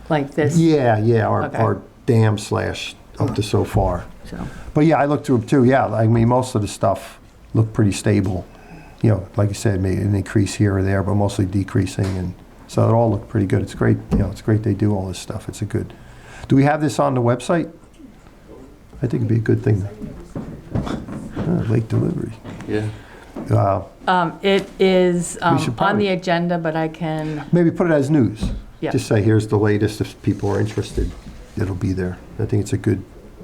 like this. yeah, Okay. our dam slash up to so far. So, But yeah, I looked through them too, yeah, I mean, most of the stuff looked pretty stable. Like you said, maybe an increase here or there, but mostly decreasing, and so it all looked pretty good. It's great, it's great they do all this stuff, it's a good. Do we have this on the website? I think it'd be a good thing. Late delivery. Yeah. it is should on probably- the agenda, but I can, Maybe put it as news. Yeah. Just say, here's the latest, if people are interested, it'll be there. I think it's a good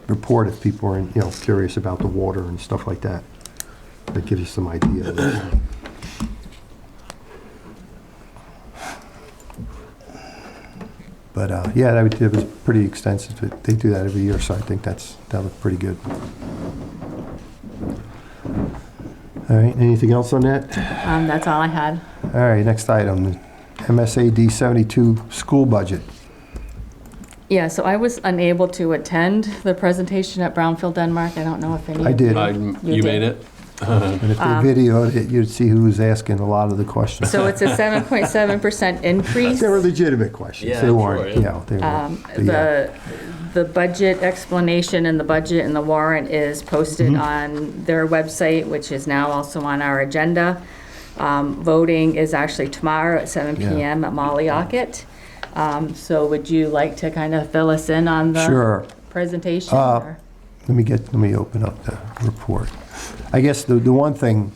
report if people are, curious about the water and stuff like that. That gives you some idea. of it. But, yeah, it was pretty extensive. They do that every year, so I think that looked pretty good. All right, anything else on that? That's all I had. All right, next item, the MSAD 72 school budget. Yeah, so I was unable to attend the presentation at Brownfield, Denmark. I don't know if any. I did. You made it? And if they videoed it, you'd see who was asking a lot of the questions. So it's a 7.7% increase. They were legitimate questions. Yeah, They I'm weren't, sure, you know, they were. The budget explanation and the budget and the warrant is posted on their website, which is now also on our agenda. Voting is actually tomorrow at 7 Yeah. PM at Mollyocket. So would you like to kind of fill us in on the Sure. presentation? or- Let me open up the report. I guess the one thing,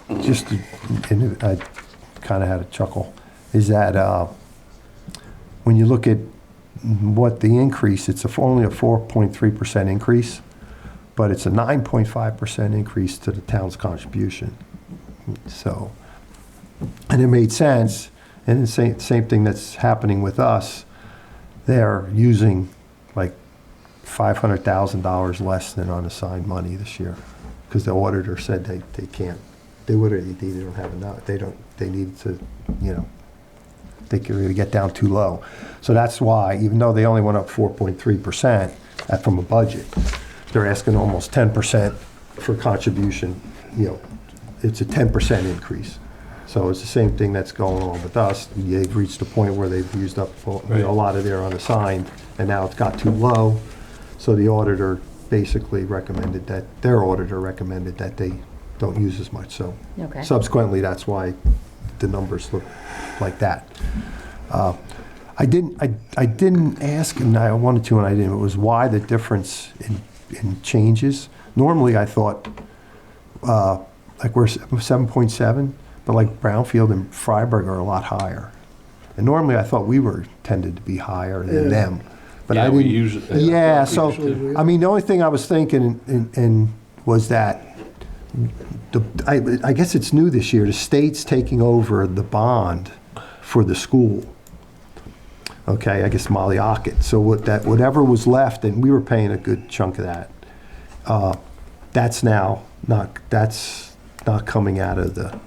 and I kind of had a chuckle, is that when you look at what the increase, it's only a 4.3% increase, but it's a 9.5% increase to the town's contribution. So, and it made sense, and the same thing that's happening with us. They're using like $500,000 less than unassigned money this year, because the auditor said they can't, they don't have enough, they need to, you know, they could really get down too low. So that's why, even though they only went up 4.3% from a budget, they're asking almost 10% for contribution, you know, it's a 10% increase. So it's the same thing that's going on with us. They've reached a point where they've used up a lot of their unassigned, and now it's got too low. So the auditor basically recommended that, their auditor recommended that they don't use as much. So Okay. subsequently, that's why the numbers look like that. I didn't ask, and I wanted to, and I didn't. It was why the difference in changes. Normally, I thought like we're 7.7, but like Brownfield and Freiburg are a lot higher. And normally, I thought we were tended to be higher than them. But Yeah, I we didn't. usually. Yeah, so Usually we- I mean, the only thing I was thinking and was that I guess it's new this year. The state's taking over the bond for the school. Okay, I guess Mollyocket. So whatever was left, and we were paying a good chunk of that. That's now not coming out of the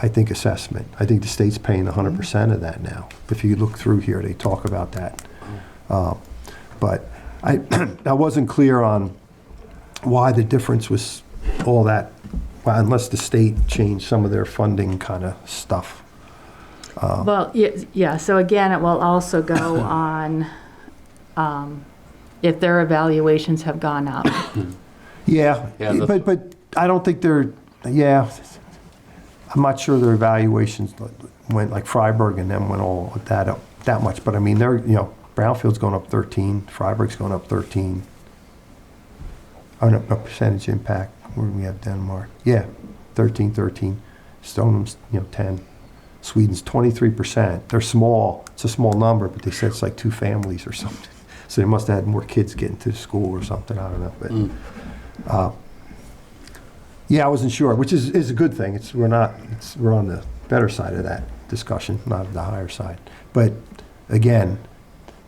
I think assessment. I think the state's paying 100% of that now. If you look through here, they talk about that. But I wasn't clear on why the difference was all that, well, unless the state changed some of their funding kind of stuff. Well, yeah, so again, it will also go on if their evaluations have gone up. Yeah, Yeah, but I don't think yeah, I'm not sure their evaluations went, like Freiburg and them went all that up that much, but I mean, they're, you know, Brownfield's going up 13, Freiburg's going up 13. Oh, no, a percentage impact, where do we have Denmark? Yeah, 13. Stoneham's, 10. Sweden's 23%. They're small, it's a small number, but they said it's like 2 families or something. So they must have had more kids getting to school or something, I don't know. But, yeah, I wasn't sure, which is a good thing. We're on the better side of that discussion, not the higher side. But again,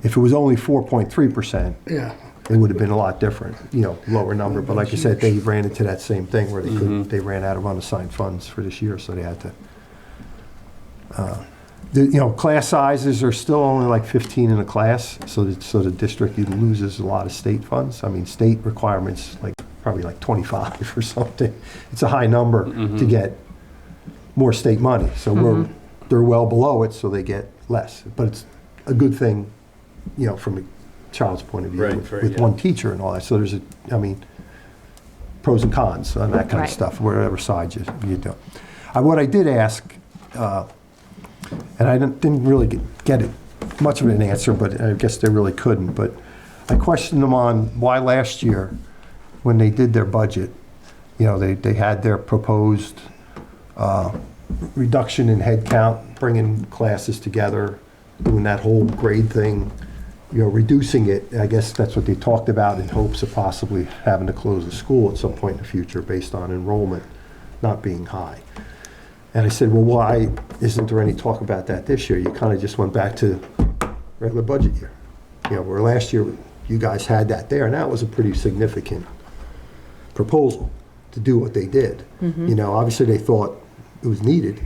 if it was only 4.3%, Yeah, it would have been a lot different, lower number. But like I said, they ran into that same thing where they ran out of unassigned funds for this year, so they had to. Class sizes are still only like 15 in a class, so the district loses a lot of state funds. I mean, state requirements probably like 25 or something. It's a high number to get more state money. So they're well below it, so they get less. But it's a good thing, from a child's point of view, Right, with one teacher and all that. So there's pros and cons on that kind Right. of stuff, whatever side you do. What I did ask, and I didn't really get it much of an answer, but I guess they really couldn't. But I questioned them on why last year, when they did their budget, they had their proposed reduction in head count, bringing classes together, doing that whole grade thing, reducing it. I guess that's what they talked about in hopes of possibly having to close the school at some point in the future based on enrollment not being high. And I said, well, why isn't there any talk about that this year? You kind of just went back to regular budget year. Where last year you guys had that there, and that was a pretty significant proposal to do what they did. Mm-hmm. You know, obviously they thought it was needed.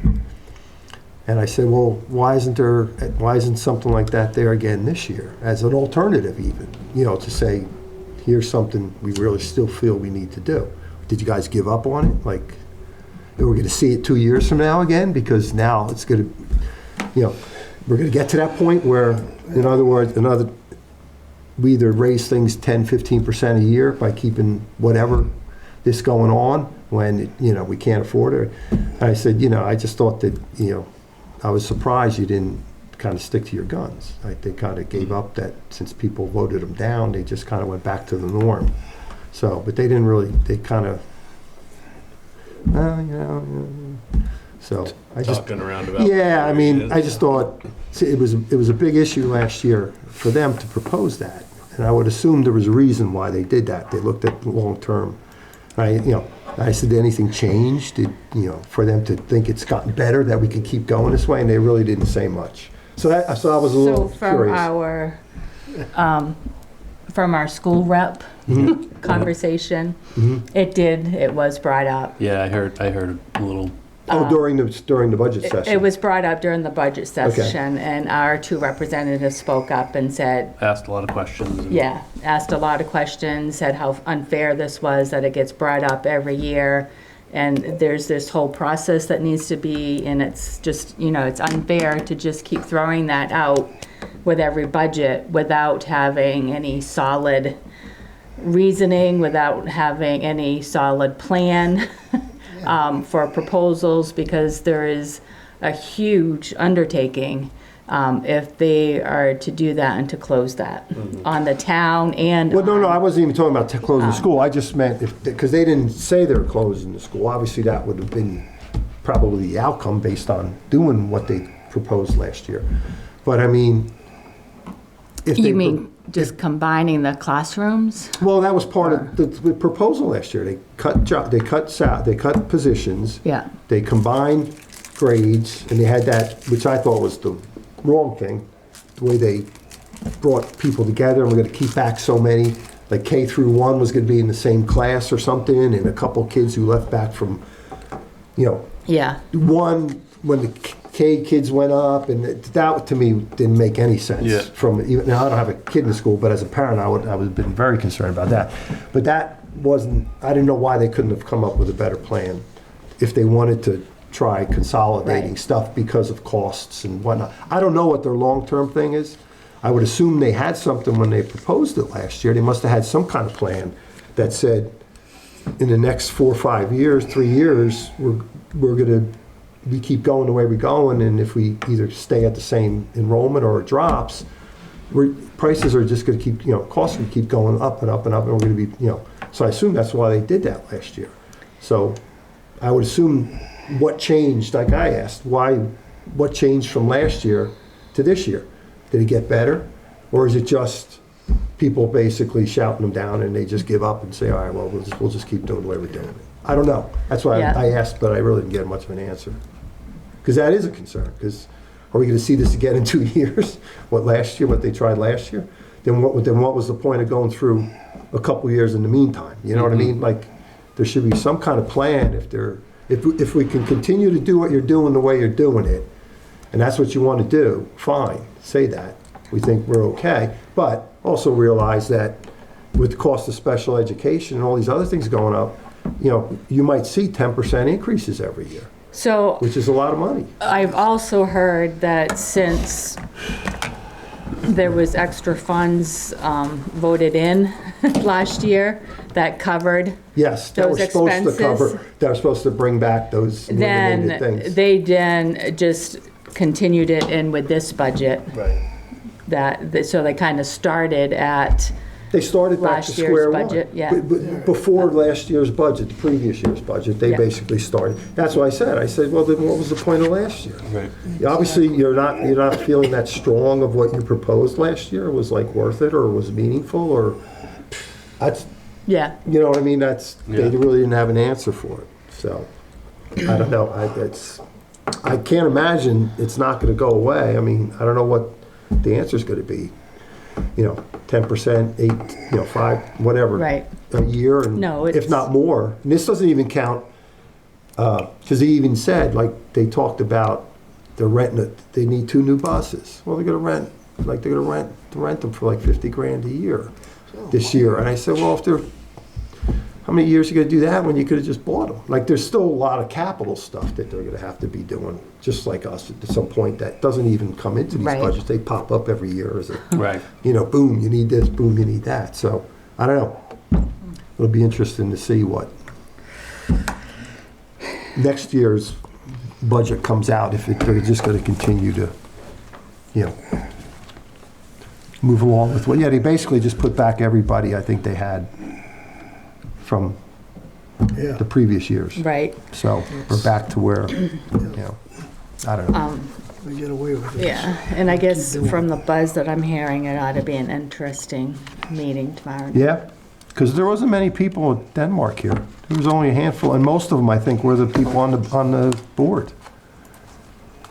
And I said, well, why isn't something like that there again this year as an alternative even, you know, to say, here's something we really still feel we need to do. Did you guys give up on it? Like, we're going to see it 2 years from now again? Because now it's going to, you know, we're going to get to that point where, in other words, we either raise things 10, 15% a year by keeping whatever this going on when, you know, we can't afford it. And I said, you know, I just thought that, you know, I was surprised you didn't kind of stick to your guns. They kind of gave up that since people voted them down, they just kind of went back to the norm. So, but they didn't really, they kind of, you know, so I just, Talking around about. yeah, I mean, I just thought, see, it was a big issue last year for them to propose that. And I would assume there was a reason why they did that. They looked at the long term. I said, did anything change? Did, you know, for them to think it's gotten better, that we can keep going this way? And they really didn't say much. So I was a So little from curious. from our school rep Mm-hmm. conversation, it was brought up. Yeah, I heard a little. Oh, during the budget session. It was brought up during the budget session, and our two representatives spoke up and said, Asked a lot of questions. and- yeah, asked a lot of questions, said how unfair this was, that it gets brought up every year. And there's this whole process that needs to be, and it's just, you know, it's unfair to just keep throwing that out with every budget without having any solid reasoning, without having any solid plan for proposals, because there is a huge undertaking if they are to do that and to close that on the town and Well, no, on- I wasn't even talking about closing the school. I just meant, because they didn't say they were closing the school. Obviously, that would have been probably the outcome based on doing what they proposed last year. But I mean, if they... You mean just combining the classrooms? Well, that was part of the proposal last year. They cut positions. Yeah. They combined grades, and they had that, which I thought was the wrong thing, the way they brought people together, and we're gonna keep back so many, like K through 1 was gonna be in the same class or something, and a couple kids who left back from, you know, Yeah. one, when the K kids went up, and that to me didn't make any sense. Yeah. Now I don't have a kid in the school, but as a parent, I would have been very concerned about that. But that wasn't, I didn't know why they couldn't have come up with a better plan if they wanted to try consolidating Right. stuff because of costs and whatnot. I don't know what their long-term thing is. I would assume they had something when they proposed it last year. They must have had some kind of plan that said, in the next 4 or 5 years, 3 years, we keep going the way we're going, and if we either stay at the same enrollment or it drops, prices are just gonna keep, you know, costs will keep going up and up and up, and we're gonna be, you know, so I assume that's why they did that last year. So I would assume what changed, like I asked, what changed from last year to this year? Did it get better? Or is it just people basically shouting them down and they just give up and say, all right, well, we'll just keep doing the way we're doing it? I don't know. That's why Yeah. I asked, but I really didn't get much of an answer. Because that is a concern, because are we gonna see this again in 2 years? What they tried last year? Then what was the point of going through a couple years in the meantime? You know what I mean? Like, there should be some kind of plan if we can continue to do what you're doing the way you're doing it, and that's what you want to do, fine, say that. We think we're okay, but also realize that with the cost of special education and all these other things going up, you know, you might see 10% increases every year, So which is a lot of money. I've also heard that since there was extra funds voted in last year that covered, Yes, that Those we're supposed to expenses, cover, that we're supposed to bring back those then eliminated things. they then just continued it in with this budget. Right. So they kind of started at, They started back to Last year's square one. budget, yeah. Before last year's budget, the previous year's budget, they Yeah. basically started. That's what I said, well, then what was the point of last year? Right. Obviously, you're not feeling that strong of what you proposed last year was like worth it or was meaningful, or that's, yeah. you know what I mean? They Yeah. really didn't have an answer for it. So, I don't know. I can't imagine it's not gonna go away. I mean, I don't know what the answer's gonna be. You know, 10%, 8, 5, whatever. Right. a year, and No, if it's- not more. And this doesn't even count, because he even said, like, they talked about they're renting it. They need 2 new buses. Well, they're gonna rent them for like 50 grand a year this year. And I said, well, how many years are you gonna do that when you could have just bought them? Like, there's still a lot of capital stuff that they're gonna have to be doing, just like us at some point that doesn't even come into these Right. budgets. They pop up every year as a, Right. boom, you need this, boom, you need that. So, I don't know. It'll be interesting to see what next year's budget comes out, if they're just gonna continue to, move along with what, they basically just put back everybody I think they had from Yeah. the previous years. Right. So we're back to where, I don't know. They get away with it. Yeah, and I guess from the buzz that I'm hearing, it ought to be an interesting meeting tomorrow. Yeah, because there wasn't many people in Denmark here. There was only a handful, and most of them, I think, were the people on the board.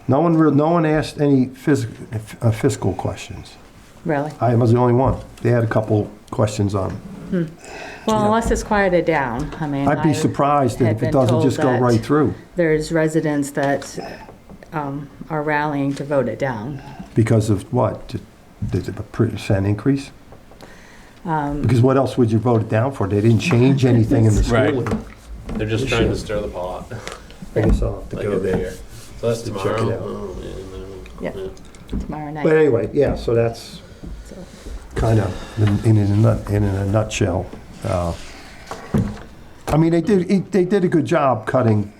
No one asked any fiscal questions. Really? I was the only one. They had a couple questions on. Well, unless it's quieted down, I mean. I'd be I surprised had if it been doesn't told just go that right through There's residents that are rallying to vote it down. because of what? Did a percent increase? Because what else would you vote it down for? They didn't change anything in the Right. schooling. They're just trying to stir the pot. I guess I'll have to Like go every there. year. So that's To check tomorrow. it out. Oh, yeah, Yeah. Tomorrow night. But anyway, yeah, so that's So- kind of in a nutshell. I mean, they did a good job cutting,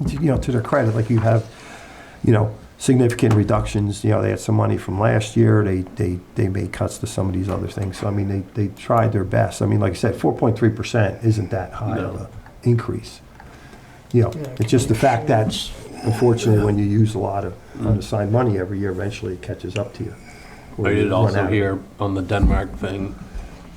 to their credit, like you have, significant reductions. They had some money from last year. They made cuts to some of these other things. So, I mean, they tried their best. I mean, like I said, 4.3% isn't that high of an increase. It's just the fact that, unfortunately, when you use a lot of unassigned money every year, eventually it catches up to you. Or I you did run also out of it. hear on the Denmark thing,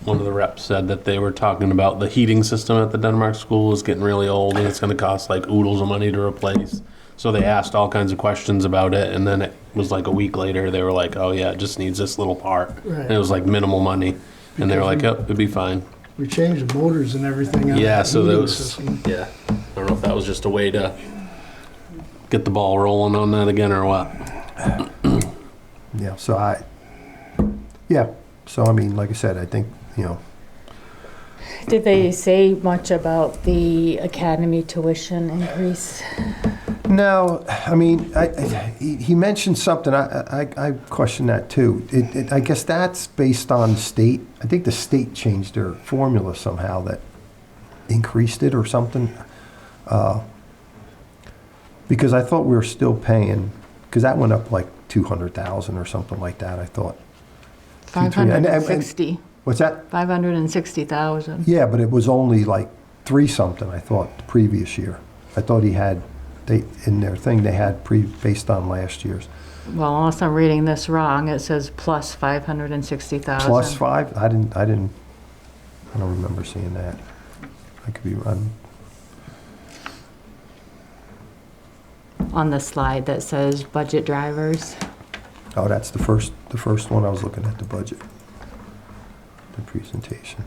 one of the reps said that they were talking about the heating system at the Denmark school is getting really old and it's going to cost like oodles of money to replace. So they asked all kinds of questions about it, and then it was like a week later they were like, "Oh yeah, it just needs this little part," Right. and it was like minimal money, and they were like, "Yep, it'd be fine." We changed the motors and everything on Yeah, that so that heating was system. yeah. I don't know if that was just a way to get the ball rolling on that again or what. Yeah, so I mean, like I said, I think, Did they say much about the academy tuition increase? no, I mean, he mentioned something, I question that too. I guess that's based on state, I think the state changed their formula somehow that increased it or something. Because I thought we were still paying, because that went up like 200,000 or something like that, I thought. 560. What's that? 560,000. Yeah, but it was only like 3 something, I thought, the previous year. I thought in their thing, they had based on last year's. Well, unless I'm reading this wrong, it says plus 560,000. Plus 5? I don't remember seeing that. I could be wrong. On the slide that says budget drivers. Oh, that's the first one I was looking at, the budget. The presentation.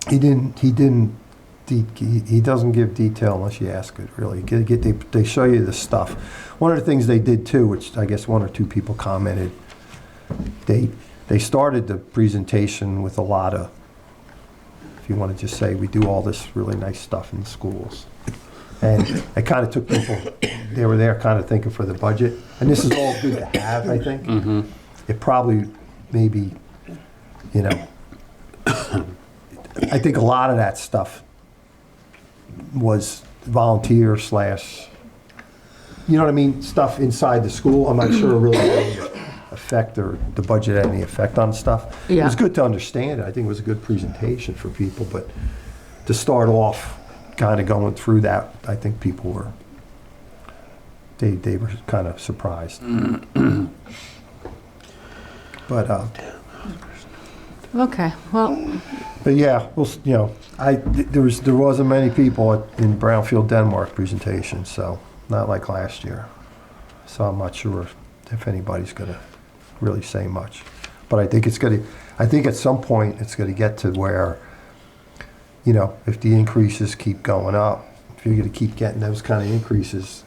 He doesn't give detail unless you ask it, really. They show you the stuff. One of the things they did too, which I guess 1 or 2 people commented, they started the presentation with a lot of, if you want to just say, we do all this really nice stuff in the schools. And it kind of took people, they were there kind of thinking for the budget. And this is all good to have, I think. Mm-hmm. It probably, maybe, I think a lot of that stuff was volunteer / you know what I mean, stuff inside the school. I'm not sure it really had any effect, or the budget had any effect on stuff. It Yeah. was good to understand it. I think it was a good presentation for people, but to start off kind of going through that, I think people were, they were kind of surprised. But Okay, well, But yeah, well, there wasn't many people in Brownfield, Denmark presentation, so not like last year. So I'm not sure if anybody's gonna really say much. But I think I think at some point, it's gonna get to where, you know, if the increases keep going up, if you're gonna keep getting those kind of increases,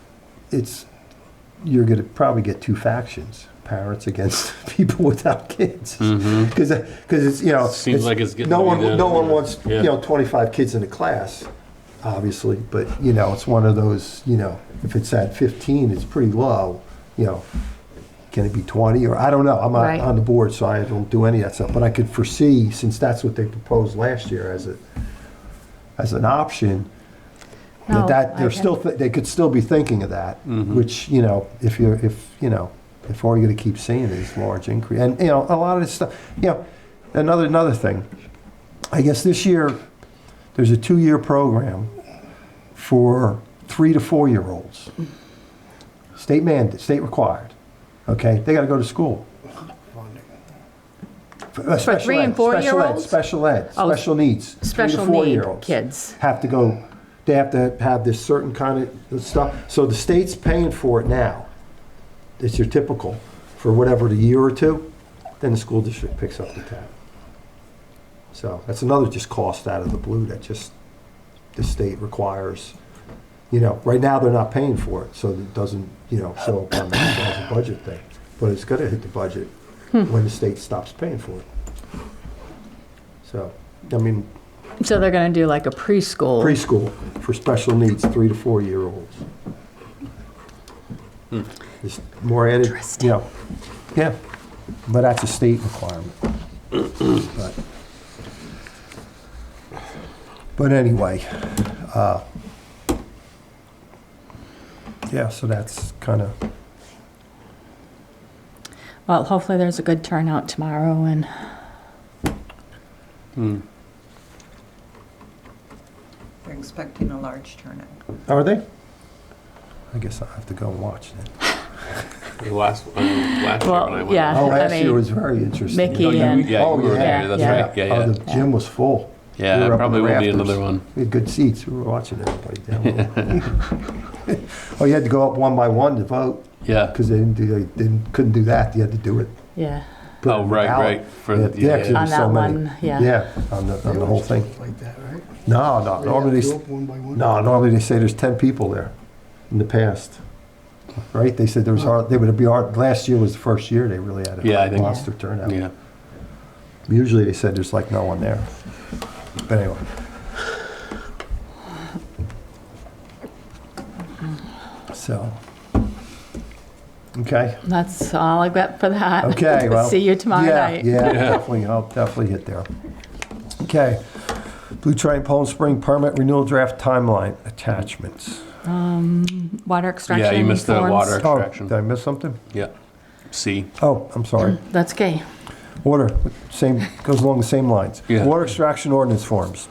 you're gonna probably get two factions, parents against people without kids. Because it's, you know. Seems like it's getting No to be one, that, no one yeah. wants, Yeah. you know, 25 kids in a class, obviously, but, you know, it's one of those, you know, if it's at 15, it's pretty low, you know. Can it be 20, or, I don't know, I'm not Right. on the board, so I don't do any of that stuff, but I could foresee, since that's what they proposed last year as an option, No, that I they're can- still, they could still be thinking of that, which, you know, if all you're gonna keep seeing is large increase, and, you know, a lot of this stuff, you know, another thing, I guess this year, there's a 2-year program for 3 to 4-year-olds. State required, okay? They gotta go to school. For 3 and 4-year-olds? Special ed, Oh, special needs. 3 to Special need 4-year-olds kids. have to go, they have to have this certain kind of stuff. So the state's paying for it now. It's your typical, for whatever, the year or two, then the school district picks up the tab. So that's another just cost out of the blue that just the state requires. You know, right now they're not paying for it, so it doesn't, you know, show up on the as a budget thing. But it's gonna hit the budget when the state stops paying for it. So, I mean, So they're going to do like a preschool. preschool for special needs, 3 to 4-year-olds. Just more added, you know, yeah, but that's a state requirement. But anyway, yeah, so that's kind of, Well, hopefully there's a good turnout tomorrow, and They're expecting a large turnout. are they? I guess I'll have to go and watch then. The last year when I Well, went. yeah. Oh, I last mean, year was very interesting. Mickey Oh, you, and- yeah, Oh, you were yeah. there. That's Yeah. right. Yeah, Oh, yeah. the gym was full. We Yeah, were it up probably in the will be rafters. another one. We had good seats. We were watching everybody down there. Oh, you had to go up one by one to vote Yeah. because couldn't do that. You had to do it. yeah, put it Oh, on the right, ballot. right. For Yeah, the, yeah, 'cause yeah. on so that many. one, yeah. Yeah, on the whole thing. Like that, right? No, They normally have to they, go up one by one? no, normally they say there's 10 people there in the past. Right? They said there was hard, they would be hard, last year was the first year they really had Yeah, I a think- monster turnout. Yeah. Usually they said there's like no one there. But anyway. So, okay. That's all I've got for that. Okay, well. See you tomorrow yeah, night. Yeah, definitely, I'll definitely hit there. Okay. Blue Triton Poland Spring permit renewal draft timeline attachments. Water extraction Yeah, you missed the forms. water Oh, extraction. did I miss something? Yeah. C. Oh, I'm sorry. That's okay. Water, same, goes along the same lines. Yeah. Water extraction ordinance forms.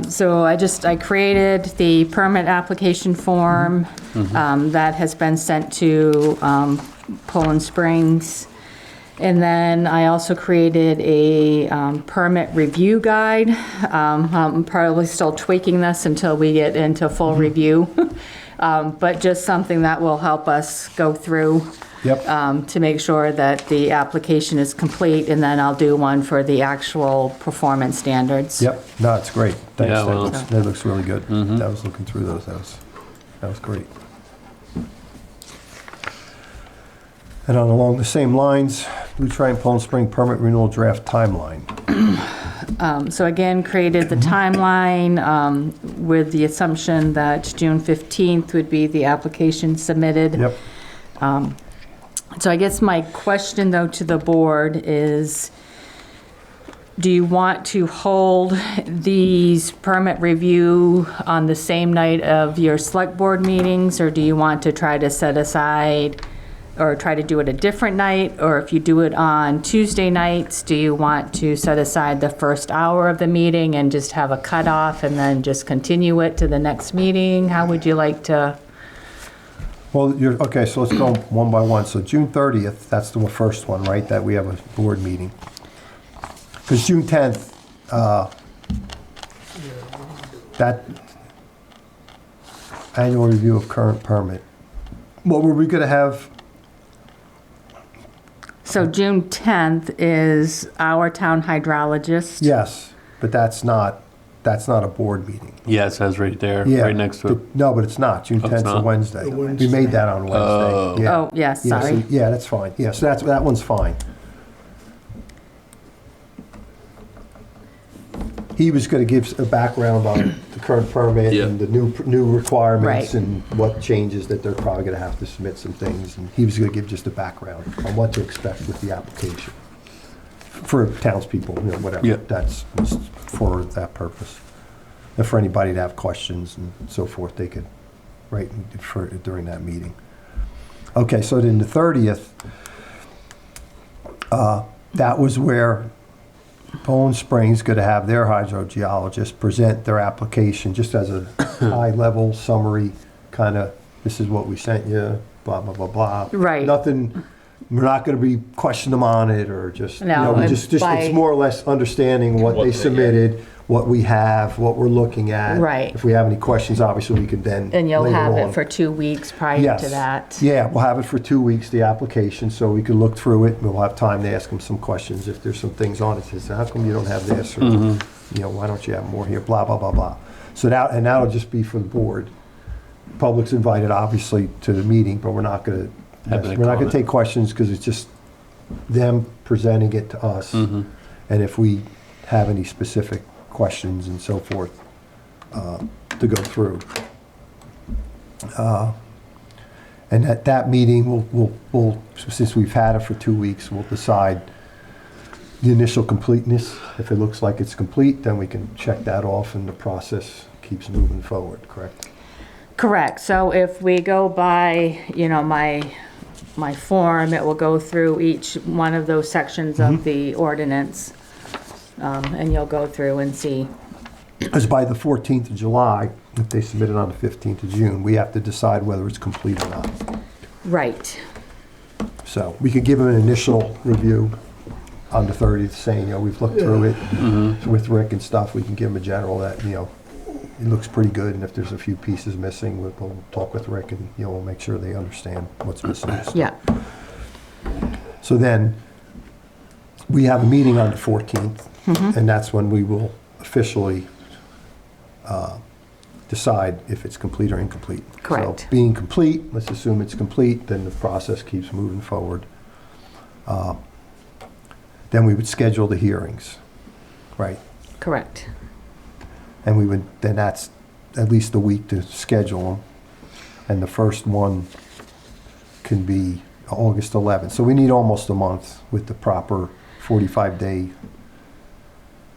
So I created the permit application form that has been sent to Poland Springs. And then I also created a permit review guide. I'm probably still tweaking this until we get into full review. But just something that will help us go through Yep. to make sure that the application is complete, and then I'll do one for the actual performance standards. Yep. No, it's great. Thanks. Yeah, well- That looks really good. I was looking through those. That was great. And on along the same lines, Blue Triton Poland Spring permit renewal draft timeline. So again, created the timeline with the assumption that June 15th would be the application submitted. Yep. So I guess my question, though, to the board is, do you want to hold these permit review on the same night of your select board meetings, or do you want to try to set aside, or try to do it a different night? Or if you do it on Tuesday nights, do you want to set aside the first hour of the meeting and just have a cutoff and then just continue it to the next meeting? How would you like to? Well, okay, so let's go one by one. So June 30th, that's the first one, right? That we have a board meeting. Because June 10th, that annual review of current permit. What were we going to have So June 10th is our town hydrologist. Yes, but that's not a board meeting. Yeah, it says right there, Yeah. right next to it. No, but it's not. June Oh, it's 10th is a not? Wednesday. The Wednesday. We made that on Wednesday. Oh. Yeah. Oh, yes, Yeah, so- sorry. Yeah, that's fine. Yeah, so that one's fine. He was going to give a background on the current permit Yeah. and the new requirements Right. and what changes that they're probably going to have to submit some things. And he was going to give just a background on what to expect with the application for townspeople, whatever. Yeah. That's just for that purpose. And for anybody to have questions and so forth, they could write during that meeting. Okay, so then the 30th, that was where Poland Springs going to have their hydrogeologist present their application just as a high-level summary, kind of, this is what we sent you, blah, blah, blah, blah. Right. Nothing, we're not going to be questioning them on it or just, No, we and just by- it's more or less understanding what What they they- submitted, what we have, what we're looking at. Right. If we have any questions, obviously, we can then And you'll later have on- it for 2 weeks prior Yes. to that. Yeah, we'll have it for 2 weeks, the application, so we can look through it. We'll have time to ask them some questions if there's some things on it. Says, how come you don't have this? Or, why don't you have more here? Blah, blah, blah, blah. So that'll just be for the board. Public's invited, obviously, to the meeting, but we're not gonna, Have any we're not gonna comment. take questions because it's just them presenting it to us. And if we have any specific questions and so forth, to go through. And at that meeting, we'll, since we've had it for 2 weeks, we'll decide the initial completeness. If it looks like it's complete, then we can check that off and the process keeps moving forward, correct? Correct. So if we go by, my form, it will go through each one of those sections of the ordinance. And you'll go through and see. Because by the 14th of July, if they submit it on the 15th of June, we have to decide whether it's complete or not. Right. So we could give them an initial review on the 30th, saying, we've looked through it with Rick and stuff. We can give them a general that, it looks pretty good, and if there's a few pieces missing, we'll talk with Rick and, we'll make sure they understand what's missing. Yeah. So then, we have a meeting on the 14th, and that's when we will officially decide if it's complete or incomplete. Correct. So being complete, let's assume it's complete, then the process keeps moving forward. Then we would schedule the hearings, right? Correct. And we would, then that's at least a week to schedule them. And the first one can be August 11th. So we need almost a month with the proper 45-day.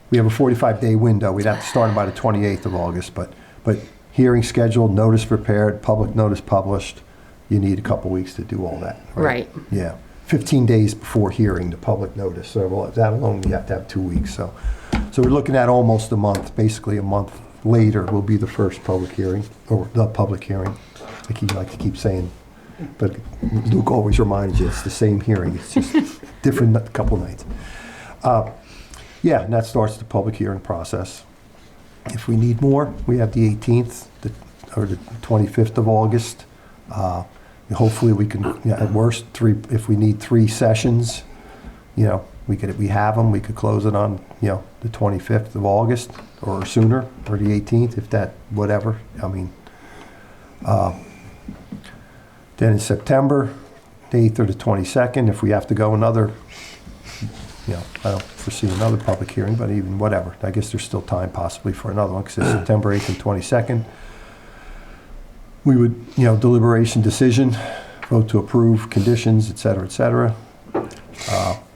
We have a 45-day window. We'd have to start them by the 28th of August, but hearing scheduled, notice prepared, public notice published, you need a couple weeks to do all that. Right. Yeah. 15 days before hearing, the public notice. So that alone, you have to have 2 weeks. So we're looking at almost a month. Basically, a month later will be the first public hearing, or the public hearing. I like to keep saying, but Luke always reminds you, it's the same hearing. It's just different a couple nights. Yeah, and that starts the public hearing process. If we need more, we have the 18th or the 25th of August. Hopefully we can, at worst, if we need 3 sessions, we have them, we could close it on, the 25th of August or sooner, or the 18th, if that, whatever. Then in September, the 8th or the 22nd, if we have to go another, I don't foresee another public hearing, but even whatever. I guess there's still time possibly for another one, because it's September 8th and 22nd. We would, deliberation decision, vote to approve conditions, et cetera, et cetera.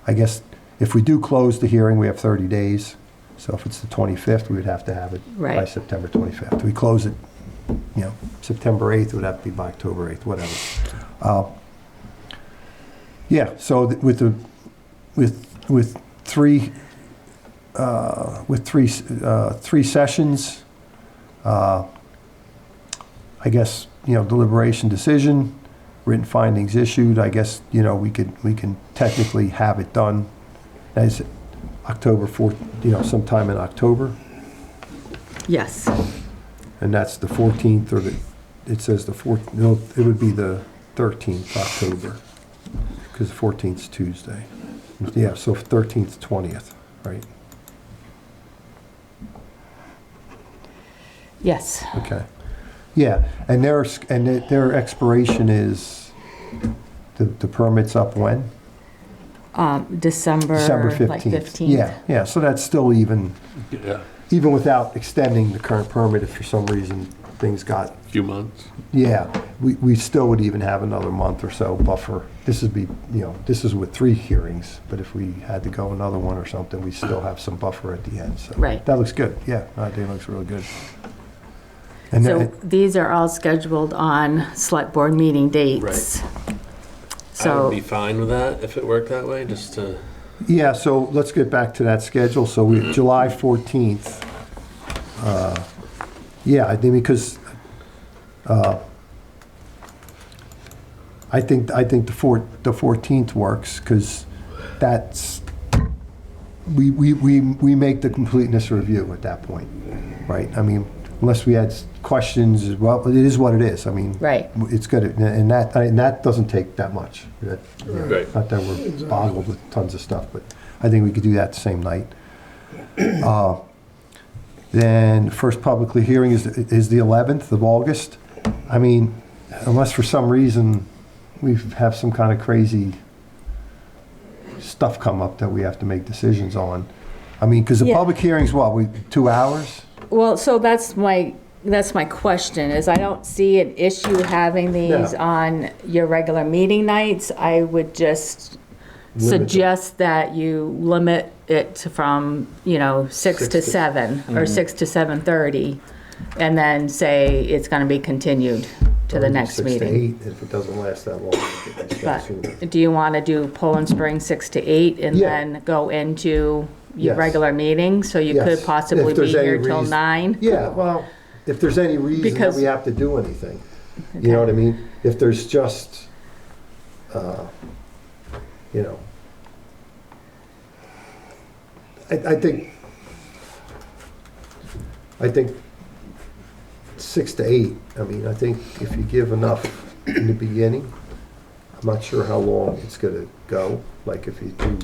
I guess if we do close the hearing, we have 30 days. So if it's the 25th, we would have to have it by Right. September 25th. If we close it, September 8th, it would have to be by October 8th, whatever. Yeah, so with three sessions, I guess, deliberation decision, written findings issued, I guess, we can technically have it done as October 4th, sometime in October. Yes. And that's the 14th, or it says the 4th, no, it would be the 13th October. because the 14th's Tuesday. Yeah, so 13th, 20th, right? Yes. Okay. Yeah, and their expiration is, the permit's up when? December December 15th. like 15th. Yeah, so that's still even without extending the current permit, if for some reason things got, Few months. yeah, we still would even have another month or so buffer. This would be, this is with 3 hearings, but if we had to go another one or something, we still have some buffer at the end, so. Right. That looks good, yeah, I think it looks really good. And So then, these are all scheduled on select board meeting dates. I would So, be fine with that if it worked that way, just to. yeah, so let's get back to that schedule. So we, July 14th. Yeah, I think because I think the 14th works because that's we make the completeness review at that point, right? I mean, unless we had questions, well, it is what it is. I mean, right. it's good, and that doesn't take that much. Right. Not that we're boggled with tons of stuff, but I think we could do that the same night. Then first public hearing is the 11th of August. I mean, unless for some reason we have some kind of crazy stuff come up that we have to make decisions on. I mean, because the Yeah. public hearing's what, 2 hours? Well, so that's my question, is I don't see an issue having these No. on your regular meeting nights. I would just Limit it. suggest that you limit it to from, 6 to 7 or 6 to 7:30, and then say it's going to be continued to the next 6 meeting. to 8, if it doesn't last that long. we can discuss sooner. But do you want to do Poland Spring 6 to 8 and Yeah. then go into your Yes. regular meeting? So you Yes. could possibly If there's be any here till reason- 9? Yeah, well, if there's any reason that Because- we have to do anything, you know what I mean? If there's just, you know, I think 6 to 8, I mean, I think if you give enough in the beginning, I'm not sure how long it's gonna go. Like if you do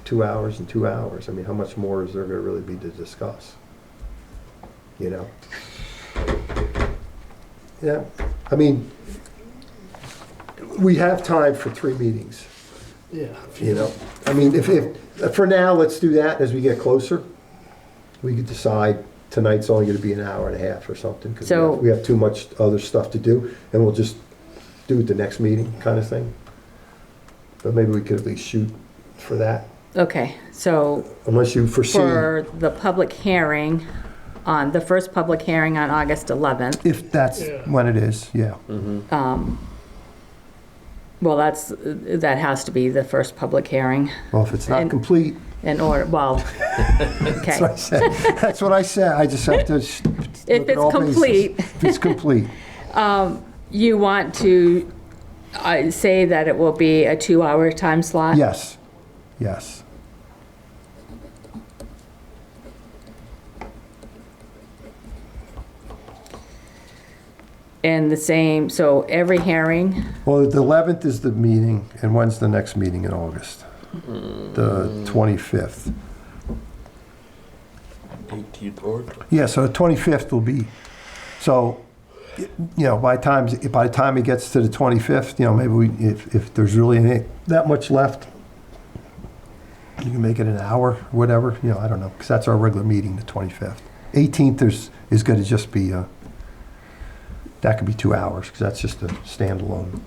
2 hours and 2 hours, I mean, how much more is there gonna really be to discuss? You know? Yeah, I mean, we have time for 3 meetings, Yeah. you know? I mean, if, for now, let's do that as we get closer. We could decide tonight's only gonna be an hour and a half or something, because So- we have too much other stuff to do, and we'll just do it the next meeting, kind of thing. But maybe we could at least shoot for that, Okay, so unless you foresee, for the public hearing, the first public hearing on August 11th, if that's Yeah. when it is, yeah. well, that has to be the first public hearing Well, if it's not And- complete, in order, well, that's what I okay. said. That's what I said, I just have to If look at it's all bases. complete, If it's complete, you want to say that it will be a 2-hour time slot? yes, yes. And the same, so every hearing, Well, the 11th is the meeting, and when's the next meeting in August? The 25th. 18th or Yeah, so the 25th will be, so, you know, by the time it gets to the 25th, you know, maybe if there's really that much left, you can make it an hour, whatever, you know, I don't know, because that's our regular meeting, the 25th. 18th is going to just be, that could be 2 hours, because that's just a standalone.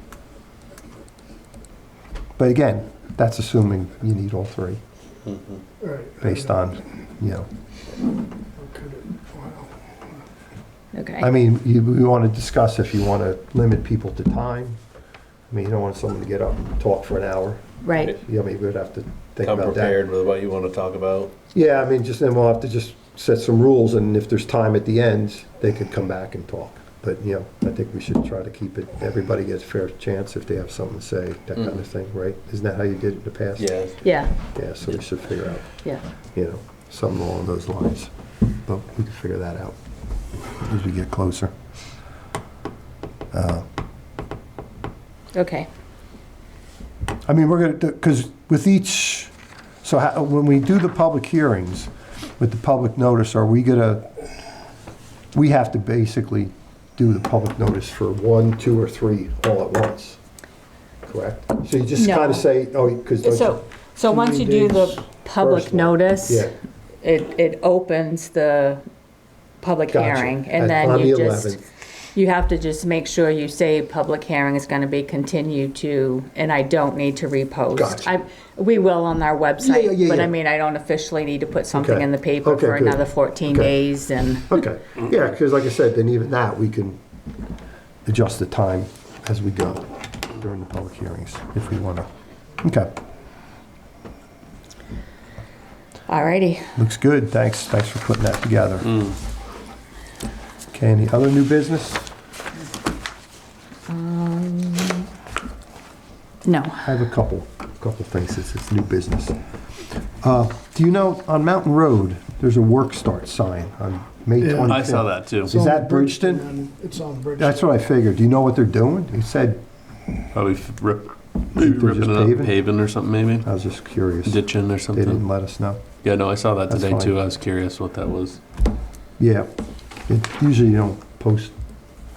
But again, that's assuming you need all 3, Right. based on, you know. Wow. okay. I mean, we want to discuss if you want to limit people to time. I mean, you don't want someone to get up and talk for an hour. Right, You know, maybe we'd have to think Come about that. prepared with what you want to talk about. Yeah, I mean, then we'll have to just set some rules, and if there's time at the end, they could come back and talk. But, you know, I think we should try to keep it, everybody gets a fair chance if they have something to say, that kind of thing, right? Isn't that how you did it in the past? Yeah. yeah, Yeah, so we should figure out, yeah. you know, something along those lines. But we can figure that out as we get closer. Okay. I mean, we're gonna, because with each, so when we do the public hearings with the public notice, are we gonna, we have to basically do the public notice for 1, 2, or 3 all at once, correct? So you just No. kind of say, oh, because So once you do the public First one. notice, Yeah. it opens the public Gotcha. hearing, and On then the you just, 11th. you have to just make sure you say public hearing is gonna be continued to, and I don't need to repost. Gotcha. We will on our website, yeah, but I yeah. mean, I don't officially need to put something Okay. in the paper Okay, for good. another 14 Okay. days, and, Okay, yeah, because like I said, then even that, we can adjust the time as we go during the public hearings, if we want to. Okay, alrighty. looks good, thanks for putting that together. Okay, any other new business? No. I have a couple things, it's new business. Do you know, on Mountain Road, there's a work start sign on May Yeah. 25th? I saw that too. Is that Bridgeton? And it's on Bridgeton. That's what I figured. Do you know what they're doing? He said, Probably maybe They're ripping just it up, paving? paving or something maybe. I was just curious. Ditching or They didn't something. let us know. Yeah, no, I saw that That's today fine. too. I was curious what that was. Yeah, usually you don't post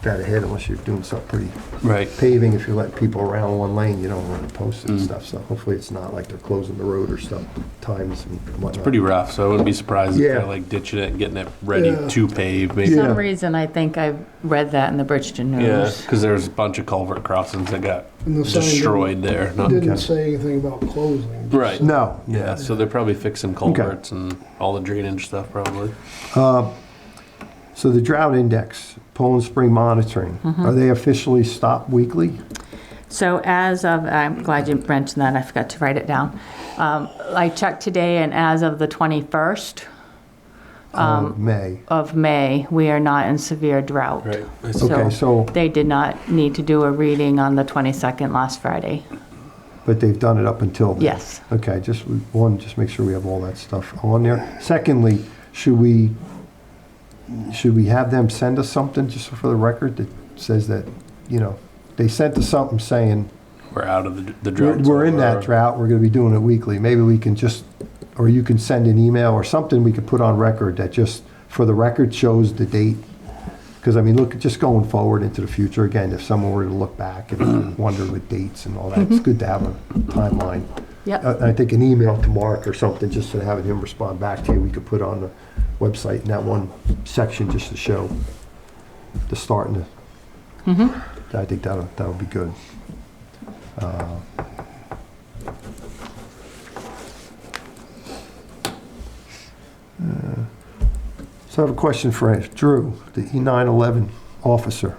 that ahead unless you're doing something pretty Right. paving. If you're letting people around one lane, you don't want to post it and Mm. stuff. So hopefully it's not like they're closing the road or stuff, times and whatnot. Pretty rough, so I wouldn't be surprised if Yeah. they're like ditching it and getting it ready Yeah. to pave. Maybe. For Yeah. some reason, I think I read that in the Bridgeton Yeah, News. because there's a bunch of culvert crossings that got And the sign destroyed there. Not, Didn't Okay. say anything about closing. right. No, Yeah, so they're probably fixing culverts and all the drainage stuff probably. So the drought index, Poland Spring monitoring, are they officially stopped weekly? So as of, I'm glad you mentioned that, I forgot to write it down. I checked today, and as of the 21st May. of May, we are not in severe drought. Right. Okay, so, They did not need to do a reading on the 22nd last Friday. but they've done it up until then? Yes. Okay, just make sure we have all that stuff on there. Secondly, should we have them send us something, just for the record, that says that, they sent us something saying, We're out of the drought. we're in that drought, we're gonna be doing it weekly. Maybe we can just, or you can send an email or something we could put on record that just, for the record, shows the date. Because, I mean, look, just going forward into the future, again, if someone were to look back and wonder with dates and all that, it's good to have a timeline. Yep. I think an email to Mark or something, just to having him respond back to you, we could put on the website in that one section just to show the start and the, I think that'll be good. So I have a question for Drew, the E911 officer.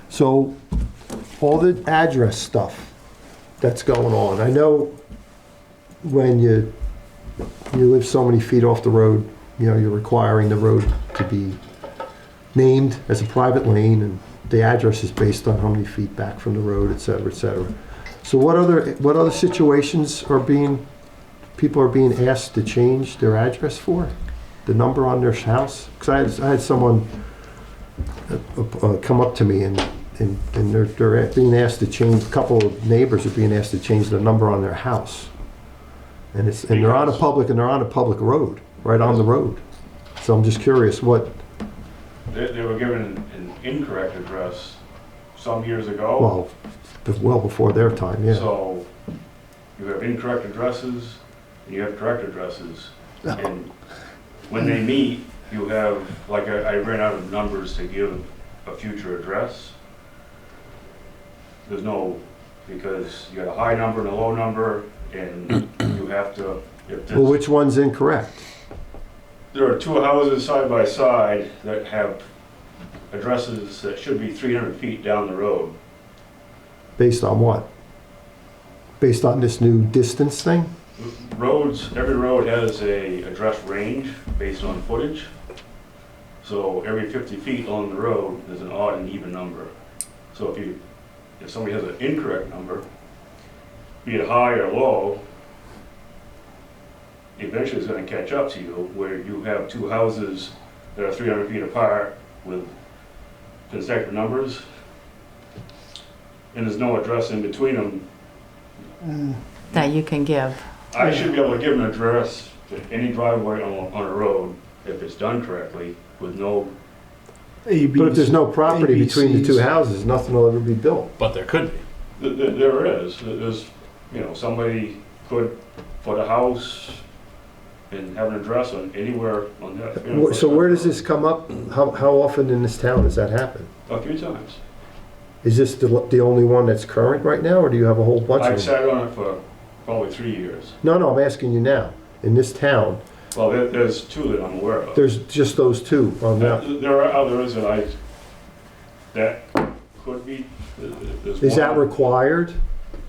So all the address stuff that's going on, I know when you live so many feet off the road, you're requiring the road to be named as a private lane, and the address is based on how many feet back from the road, et cetera, et cetera. So what other situations people are being asked to change their address for? The number on their house? Because I had someone come up to me and they're being asked to change, a couple of neighbors are being asked to change the number on their house. And they're on a public road, right on the road. So I'm just curious what, They were given an incorrect address some years ago. well before their time, yeah. So you have incorrect addresses and you have correct addresses. And when they meet, you have, like I ran out of numbers to give a future address. There's no, because you got a high number and a low number, and you have to, if Well, there's, which one's incorrect? there are two houses side by side that have addresses that should be 300 feet down the road. Based on what? Based on this new distance thing? Every road has a address range based on footage. So every 50 feet along the road, there's an odd and even number. So if somebody has an incorrect number, be it high or low, eventually it's going to catch up to you, where you have two houses that are 300 feet apart with consecutive numbers, and there's no address in between them. that you can give. I should be able to give an address to any driveway on a road, if it's done correctly, with no, ABs. But if there's no property between the two ABCs. houses, nothing will ever be built. But there could be. there is, there's, somebody could put a house and have an address on anywhere on that. So where does this come up? How often in this town does that happen? A few times. Is this the only one that's current right now, or do you have a whole bunch I've of them? sat on it for probably 3 years. No, I'm asking you now. In this town, Well, there's two that I'm aware of. there's just those two on that. There are others that could be, there's Is that one. required,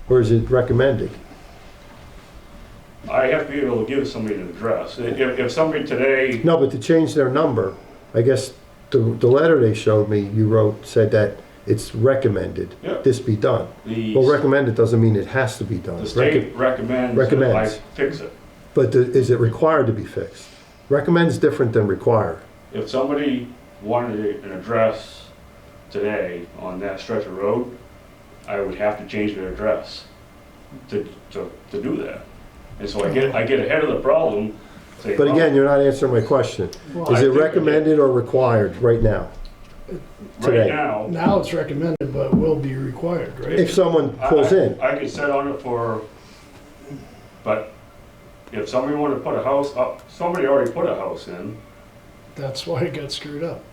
or is it recommended? I have to be able to give somebody an address. If somebody today, No, but to change their number, I guess the letter they showed me, you wrote, said that it's recommended Yeah. this be done. Well, the recommended doesn't mean it has to be done. the state recommends that I recommends. fix it. But is it required to be fixed? Recommends different than require. If somebody wanted an address today on that stretch of road, I would have to change their address to do that. And so I get ahead of the problem. Say, But well, again, you're not answering my question. Well, Is I it think recommended or required right now? right today? now, Now it's recommended, but will be required, right? If someone pulls in, I could sit on it but if somebody wanted to put a house up, somebody already put a house in. That's why it got screwed up.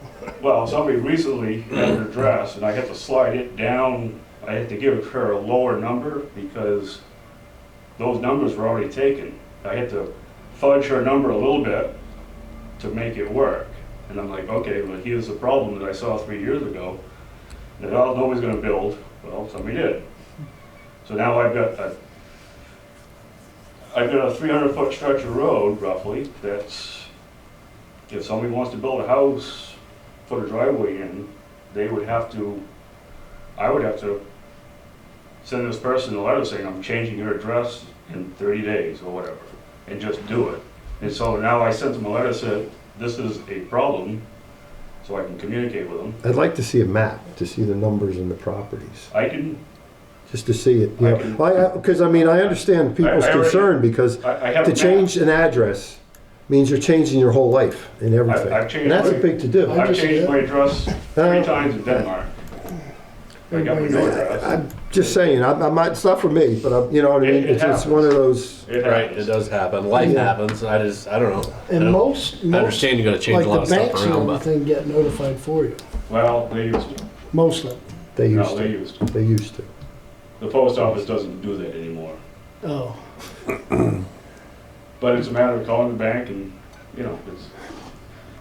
Well, somebody recently had an address and I had to slide it down. I had to give her a lower number because those numbers were already taken. I had to fudge her number a little bit to make it work. And I'm like, okay, well, here's the problem that I saw 3 years ago. That, oh, nobody's gonna build. Well, somebody did. So now I've got a 300-foot stretch of road, roughly, that's, if somebody wants to build a house, put a driveway in, I would have to send this person a letter saying, I'm changing your address in 30 days or whatever, and just do it. And so now I sent them a letter, said, this is a problem, so I can communicate with them. I'd like to see a map, to see the numbers and the properties, I can, just to see it, you I know. can- Because, I mean, I understand people's I already- concern, because I have to a map. change an address means you're changing your whole life and everything. I've changed And that's my- a big to do. I I've just- changed my address 3 Uh, times in Denmark. I got my new address. I'm just saying, I'm not, it's not for me, but you know what I mean? It It's happens. one of those, It Right, happens. it does happen. Life Yeah. happens. I don't know. I And don't- most, I understand you gotta change like a lot of the stuff banks and around, but everything get notified for you. Well, they used to. Most of them. they No, used they to. used to. They used to. The post office doesn't do that anymore. Oh, But it's a matter of calling the bank and,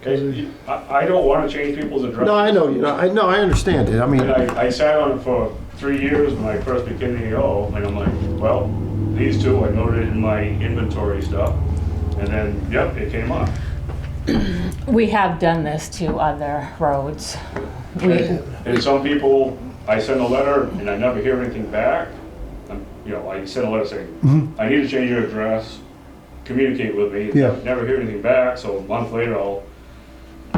I don't want to change people's addresses. No, I know, I understand it. I mean, And I sat on it for 3 years when I first became the AO, and I'm like, well, these two, I noted in my inventory stuff, and then, yep, it came up. We have done this to other roads. We, And some people, I send a letter and I never hear anything back. I send a letter saying, I need to change your address, communicate with me. Yeah. Never hear anything back, so a month later I'll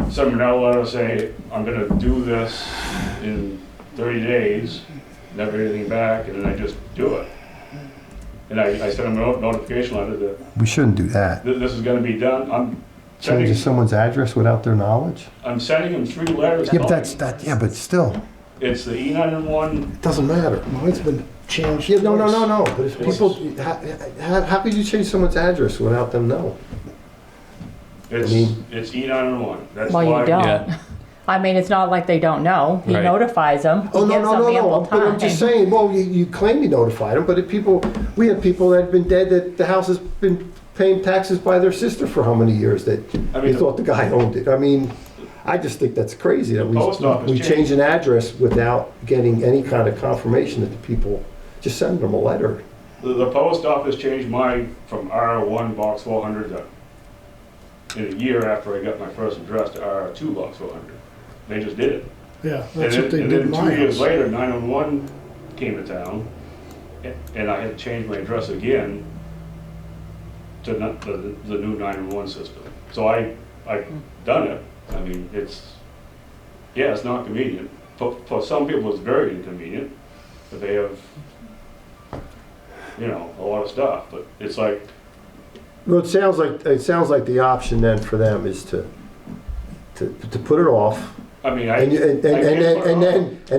send them another letter saying, I'm gonna do this in 30 days, never hear anything back, and then I just do it. And I send them a notification letter that we shouldn't do that. this is gonna be done. Changing someone's address without their knowledge? I'm sending them 3 letters. Yeah, but telling them. yeah, but still, It's the E911. it doesn't matter. mine's been changed. Yeah, no, twice. but if people, how could you change someone's address without them knowing? It's, I mean- it's E911. That's well, why. you don't. Yeah. I mean, it's not like they don't know. He Right. notifies them. He Oh, no, gives no, them no, no, ample but I'm just time. saying, well, you claim you notified them, but if we have people that have been dead, that the house has been paying taxes by their sister for how many years, that I mean, you thought the guy owned it. I mean, I just think that's crazy that The post office we changed. change an address without getting any kind of confirmation that the people, just send them a letter. The post office changed mine from R1 box 400 in a year after I got my first address to R2 box 400. They just did it. Yeah, that's and what they then, did in and then my 2 years house. later, 911 came to town, and I had to change my address again to the new 911 system. So I've done it. I mean, it's not convenient. For some people, it's very inconvenient, but they have, you know, a lot of stuff, but it's like, Well, it sounds like the option then for them is to put it off, I mean, and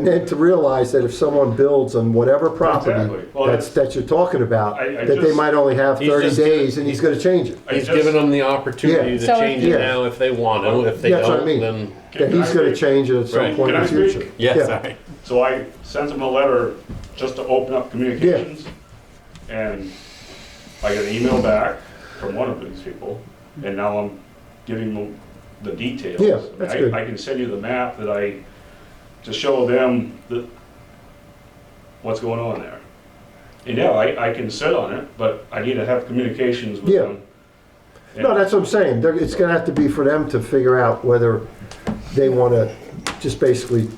then to realize that if someone builds on whatever property Exactly. Well, that you're talking about, I that they just- might only have He's 30 just- days and he's gonna change it. I He's just- giving them the opportunity Yeah. to So change if- it now if they want to. If they That's what I don't, mean. then That he's gonna change it at some Right. point in Can the I speak? future. yeah, sorry. So I sent them a letter just to open up communications, and I got an email back from one of these people, and now I'm giving them the details. Yeah, that's good. I can send you the map to show them what's going on there. And yeah, I can sit on it, but I need to have communications with Yeah. them. No, that's what I'm saying. It's gonna have to be for them to figure out whether they wanna just basically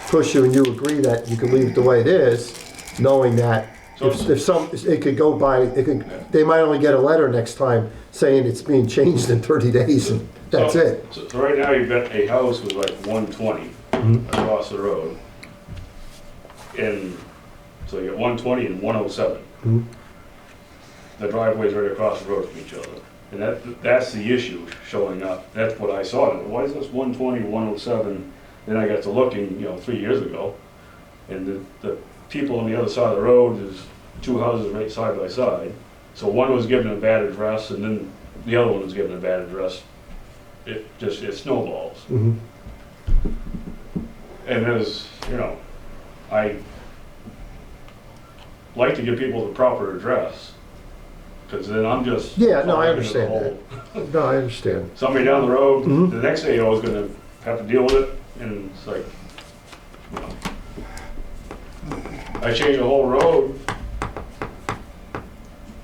push you and you agree that you can leave it the way it is, knowing that So it could go by, they might only get a letter next time saying it's being changed in 30 days and that's it. So right now you've got a house with like 120 across the road. And so you got 120 and 107. Mhm. The driveway's right across the road from each other. And that's the issue showing up. That's what I saw. Why is this 120, 107? Then I got to looking, 3 years ago. And the people on the other side of the road is 2 houses right side by side. So one was given a bad address and then the other one was given a bad address. It snowballs. Mhm. And there's, I like to give people the proper address. Because then I'm just. Yeah, no, I falling into the understand hole. No, I understand. Somebody down the road, Mhm. the next day I was gonna have to deal with it, and it's like, I changed the whole road.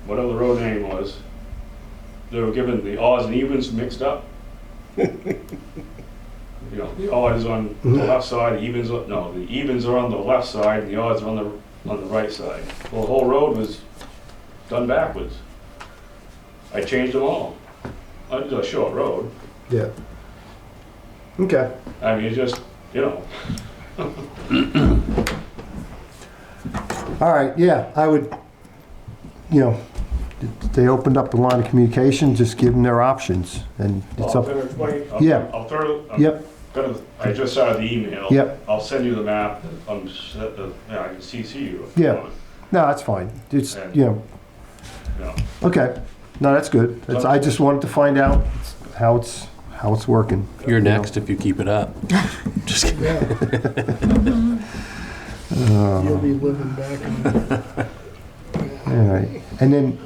Whatever the road name was, they were given the odds and evens mixed up. The odds on the left side, the evens, the evens are on the left side, and the odds are on the right side. Well, the whole road was done backwards. I changed them all. It's a short road. Yeah. Okay. I mean, it's just, All right, yeah, I would, they opened up the line of communication, just give them their options and it's I'll up. finish, wait, Yeah. I'll throw, Yep, I just saw the email. Yep. I'll send you the map. I can CC you. If Yeah. you want. no, that's fine. It's, Yeah. okay. No, that's good. I just wanted to find out how it's working. You're next if you keep it up. Just kidding. You'll be living back in. All right, and then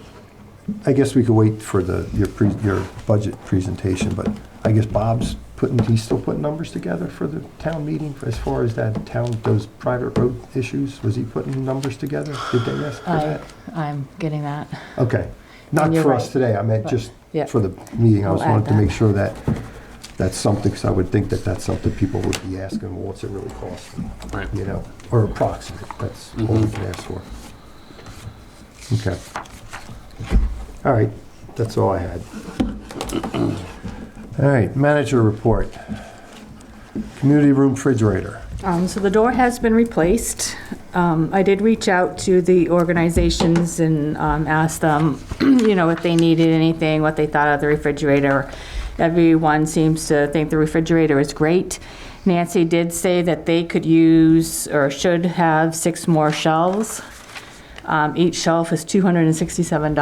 I guess we could wait for your budget presentation, but I guess he's still putting numbers together for the town meeting as far as those private road issues. Was he putting numbers together? Did they ask for that? I'm getting that. Okay, not you're for right. us today. I meant just Yeah. for the meeting. I I'll just add wanted to that. make sure that that's something, because I would think that that's something people would be asking, well, what's it really cost? Right. Or approximate. That's all we can ask for. Okay. All right, that's all I had. All right, manager report. Community room refrigerator. So the door has been replaced. I did reach out to the organizations and ask them, if they needed anything, what they thought of the refrigerator. Everyone seems to think the refrigerator is great. Nancy did say that they could use or should have 6 more shelves. Each shelf is $267.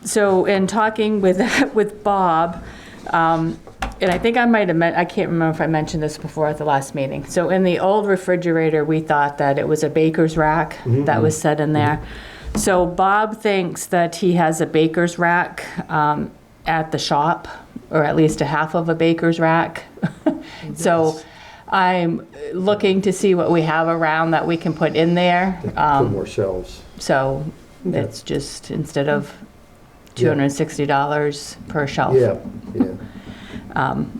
So in talking with Bob, and I think I might have I can't remember if I mentioned this before at the last meeting. So in the old refrigerator, we thought that it was a baker's rack that was set in there. So Bob thinks that he has a baker's rack at the shop, or at least a half of a baker's rack. So I'm looking to see what we have around that we can put in there. Put more shelves. So it's just, instead of $260 per shelf. Yeah.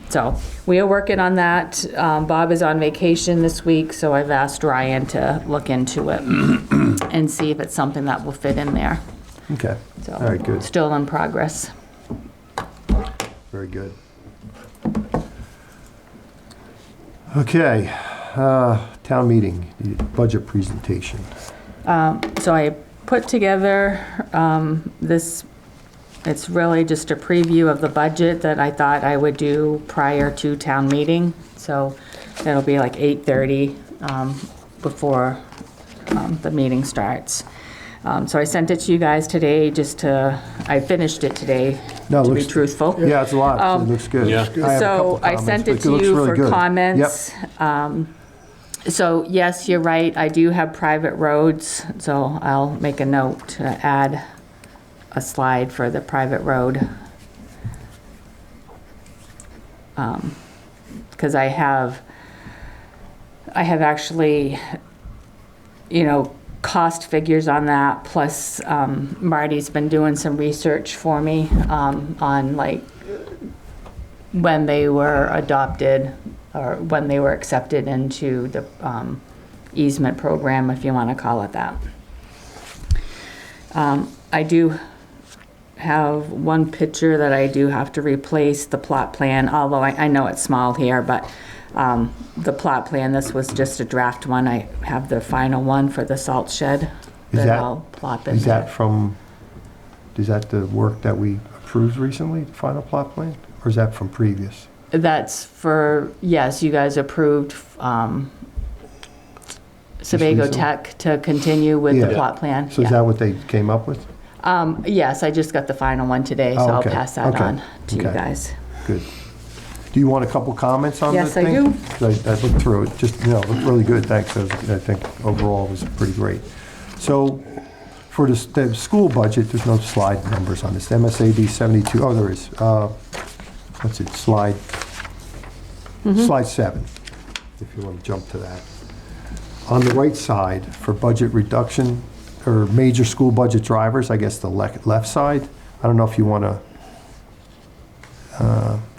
So we are working on that. Bob is on vacation this week, so I've asked Ryan to look into it and see if it's something that will fit in there. Okay. So All right, good. still in progress. Very good. Okay, town meeting, the budget presentation. So I put together this, it's really just a preview of the budget that I thought I would do prior to town meeting. So it'll be like 8:30 before the meeting starts. So I sent it to you guys today I finished it today, No, it to be looks- truthful. Yeah, it's a lot. It looks good. Yeah. I have a So couple I comments, sent but it to looks you really for good. comments. So yes, you're right, I do have private roads, so I'll make a note to add a slide for the private road. Because I have actually, cost figures on that, plus Marty's been doing some research for me on like when they were adopted or when they were accepted into the easement program, if you want to call it that. I do have one picture that I do have to replace, the plot plan, although I know it's small here, but the plot plan, this was just a draft one. I have the final one for the salt shed that I'll plop in Is there. is that the work that we approved recently, the final plot plan? Or is that from previous? That's for, yes, you guys approved Sebago recently? Tech to continue with the Yeah. plot plan. So is Yeah. that what they came up with? Yes, I just got the final one today, so Oh, I'll okay. pass that Okay. on to you Okay. guys. Good. Do you want a couple comments on the Yes, I thing? do. 'Cause I looked through it, just, it looked really good, thanks. I think overall it was pretty great. So for the school budget, there's no slide numbers on this. MSAD 72, oh, there is. What's it, slide 7, if you want to jump to that. On the right side, for budget reduction, or major school budget drivers, I guess the left side, I don't know if you want to,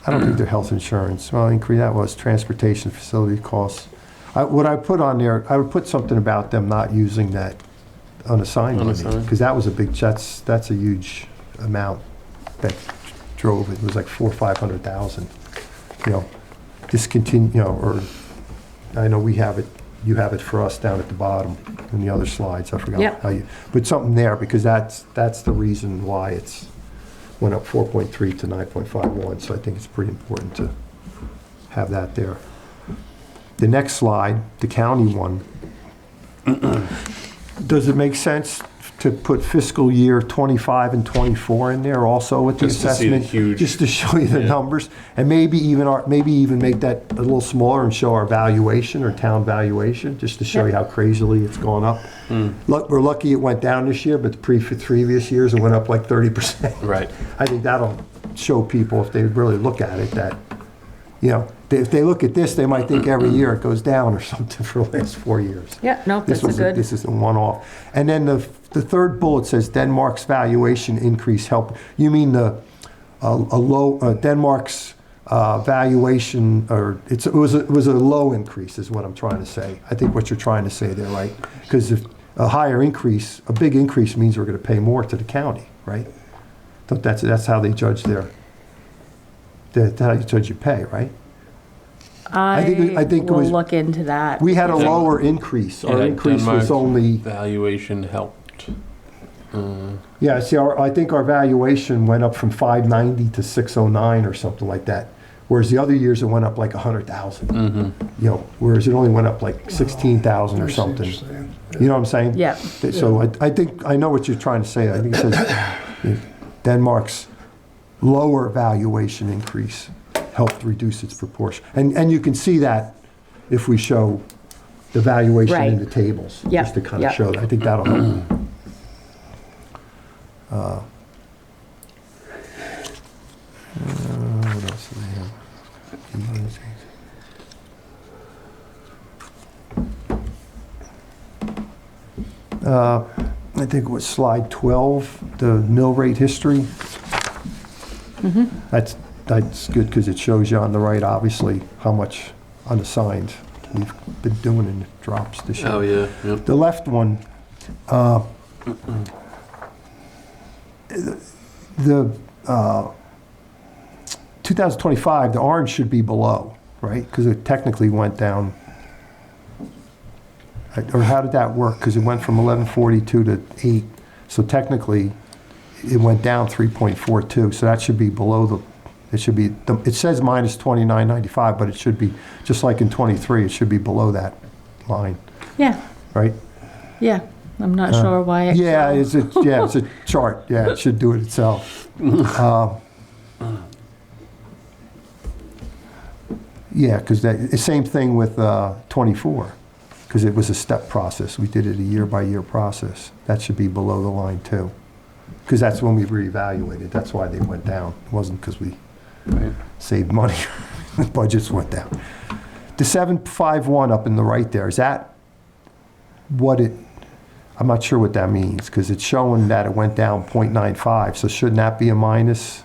I don't think they're health insurance. Well, increase, that was transportation facility costs. What I put on there, I would put something about them not using that unassigned money, Unassigned. because that was a big, that's a huge amount that drove it. It was like 400,000 or 500,000. Discontinue, or I know we have it. You have it for us down at the bottom in the other slides. I forgot Yep. how you put something there, because that's the reason why it's went up 4.3 to 9.51. So I think it's pretty important to have that there. The next slide, the county one. Does it make sense to put fiscal year 25 and 24 in there also with the Just to see the assessment? huge- Just to show you the Yeah. numbers, and maybe even make that a little smaller and show our valuation or town valuation, just to show you how crazily it's gone up. We're lucky it went down this year, but the previous years it went up like 30%. Right. I think that'll show people, if they really look at it, that, if they look at this, they might think every year it goes down or something for the last 4 years. Yeah, no, This that's a good. This is a one-off. And then the third bullet says Denmark's valuation increase help. You mean the Denmark's valuation, or it was a low increase is what I'm trying to say. I think what you're trying to say there, right? Because if a big increase means we're going to pay more to the county, right? That's how they judge that's how you judge your pay, right? I think it will was- look into that. We had a lower increase. Our Yeah, increase was Denmark's only, Valuation helped. yeah, see, I think our valuation went up from 590 to 609 or something like that. Whereas the other years it went up like 100,000. Whereas it only went up like 16,000 or I see what something. you're saying. You know what I'm saying? Yep. So I think, I know what you're trying to say. I think it says Denmark's lower valuation increase helped reduce its proportion. And you can see that if we show the valuation in Right. the tables. Yep, Just to kind of yep. show that. I think that'll help. What else do they have? I think it was slide 12, the mill rate history. That's good because it shows you on the right, obviously, how much unassigned we've been doing in drops this year. Oh, yeah. Yep. The left one, the 2025, the orange should be below, right? Because it technically went down. Or how did that work? Because it went from 1142 to 8, so technically, it went down 3.42, so that should be below the, it should be, it says minus 29.95, but it should be, just like in 23, it should be below that line, Yeah, right? yeah. I'm not sure why. Yeah, it's a chart, yeah, it should do it itself. Yeah, because the same thing with 24, because it was a step process. We did it a year-by-year process. That should be below the line, too. Because that's when we reevaluated. That's why they went down. It wasn't because we saved money. The budgets went down. The 751 up in the right there, is that what it, I'm not sure what that means, because it's showing that it went down 0.95, so shouldn't that be a minus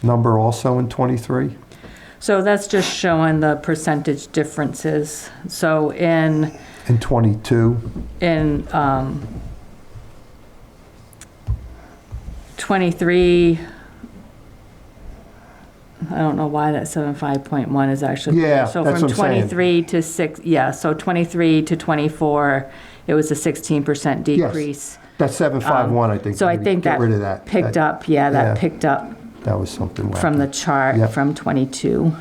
number also in 23? So that's just showing the percentage differences. So in 22? 23, I don't know why that 75.1 is actually. Yeah, so that's from what I'm saying. 23 to 6, yeah, so 23 to 24, it was a 16% decrease. That's 751, I think. So I Maybe think get rid of that that. picked That- up, yeah, that yeah. picked up That was something wacky. from the chart Yep. from 22.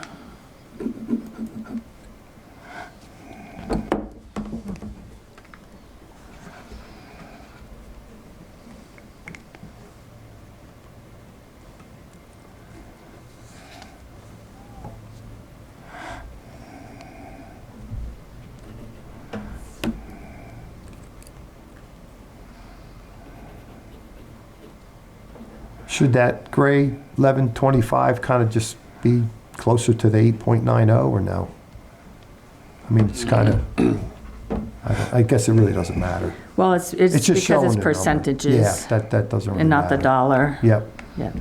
Should that gray 1125 kind of just be closer to the 8.90 or no? I mean, it's kind of, I guess it really doesn't matter. Well, it's It's just because showing it's the number. percentages Yeah, that doesn't really and not the matter. dollar. Yep. Yeah.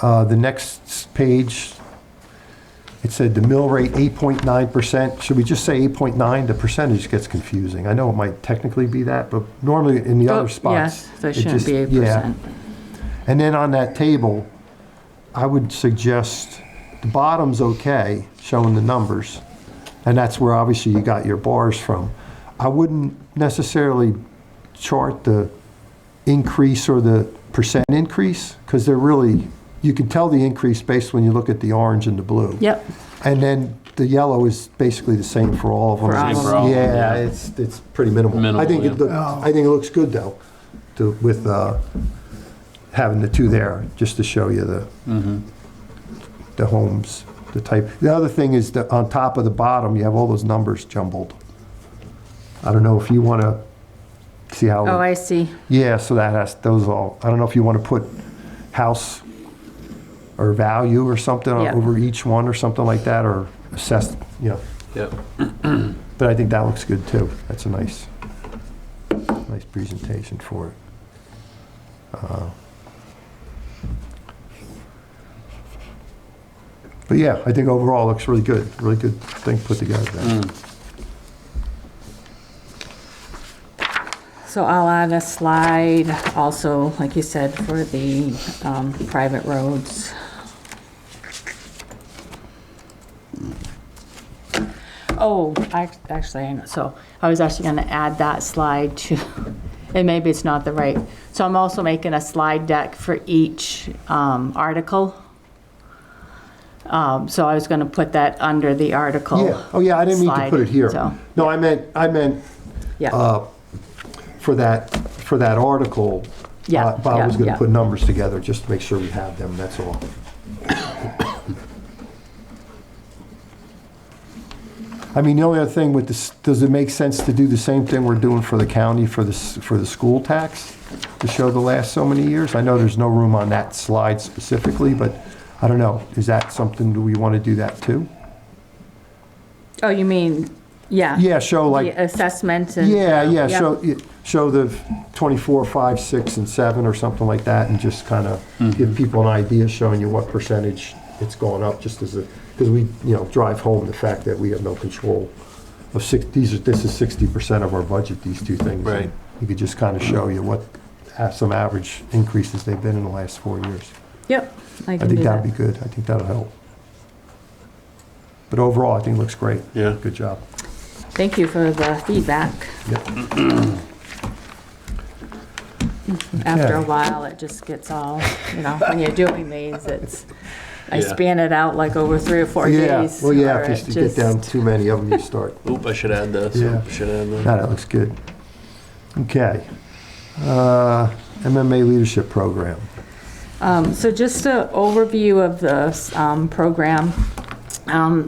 The next page, it said the mill rate 8.9%. Should we just say 8.9? The percentage gets confusing. I know it might technically be that, but normally in the other spots. Yes, so it it shouldn't just- be 8%. And then on that table, I would suggest the bottom's okay, showing the numbers. And that's where obviously you got your bars from. I wouldn't necessarily chart the increase or the percent increase, because they're really, you can tell the increase based when you look at the orange and the blue. Yep. And then the yellow is basically the same for all of them. For all of them. For all of them, Yeah, yeah. it's pretty minimal. Minimal, I think yeah. I think it looks good though, with having the two there, just to show you the homes, the type. The other thing is that on top of the bottom, you have all those numbers jumbled. I don't know if you want to see how. Oh, I see. Yeah, so that has, those all, I don't know if you want to put house or value or something Yeah. over each one or something like that, or assess, Yep. but I think that looks good too. That's a nice presentation for it. But yeah, I think overall it looks really good thing put together there. So I'll add a slide also, like you said, for the private roads. Oh, so I was actually going to add that slide to, and maybe it's not the right. So I'm also making a slide deck for each article. So I was going to put that under the article. Yeah, oh yeah, I didn't mean to put it here. So, No, I meant yeah, for that article. Yeah, Bob was yeah, gonna yeah. put numbers together just to make sure we have them, that's all. I mean, the only other thing with this, does it make sense to do the same thing we're doing for the county for the school tax? To show the last so many years? I know there's no room on that slide specifically, but I don't know. Is that something, do we want to do that too? oh, you mean, yeah. Yeah, show like. The assessment and. Yeah, Yep. show the 24, 5, 6, and 7 or something like that, and just kind of give people an idea, showing you what percentage it's going up, just as a, because we, drive home the fact that we have no control of this is 60% of our budget, these two things. Right. You could just kind of show you what, some average increases they've been in the last 4 years. Yep, I I can think do that'd that. be good. I think that'll help. But overall, I think it looks great. Yeah. Good job. Thank you for the feedback. After a Okay. while, it just gets all, when you're doing these, I Yeah. span it out like over 3 or 4 days. Well, yeah, or if it you get down too many of them, you start. Oop, I should add this. Yeah. I should add that. No, that looks good. Okay. MMA Leadership Program. So just an overview of the program.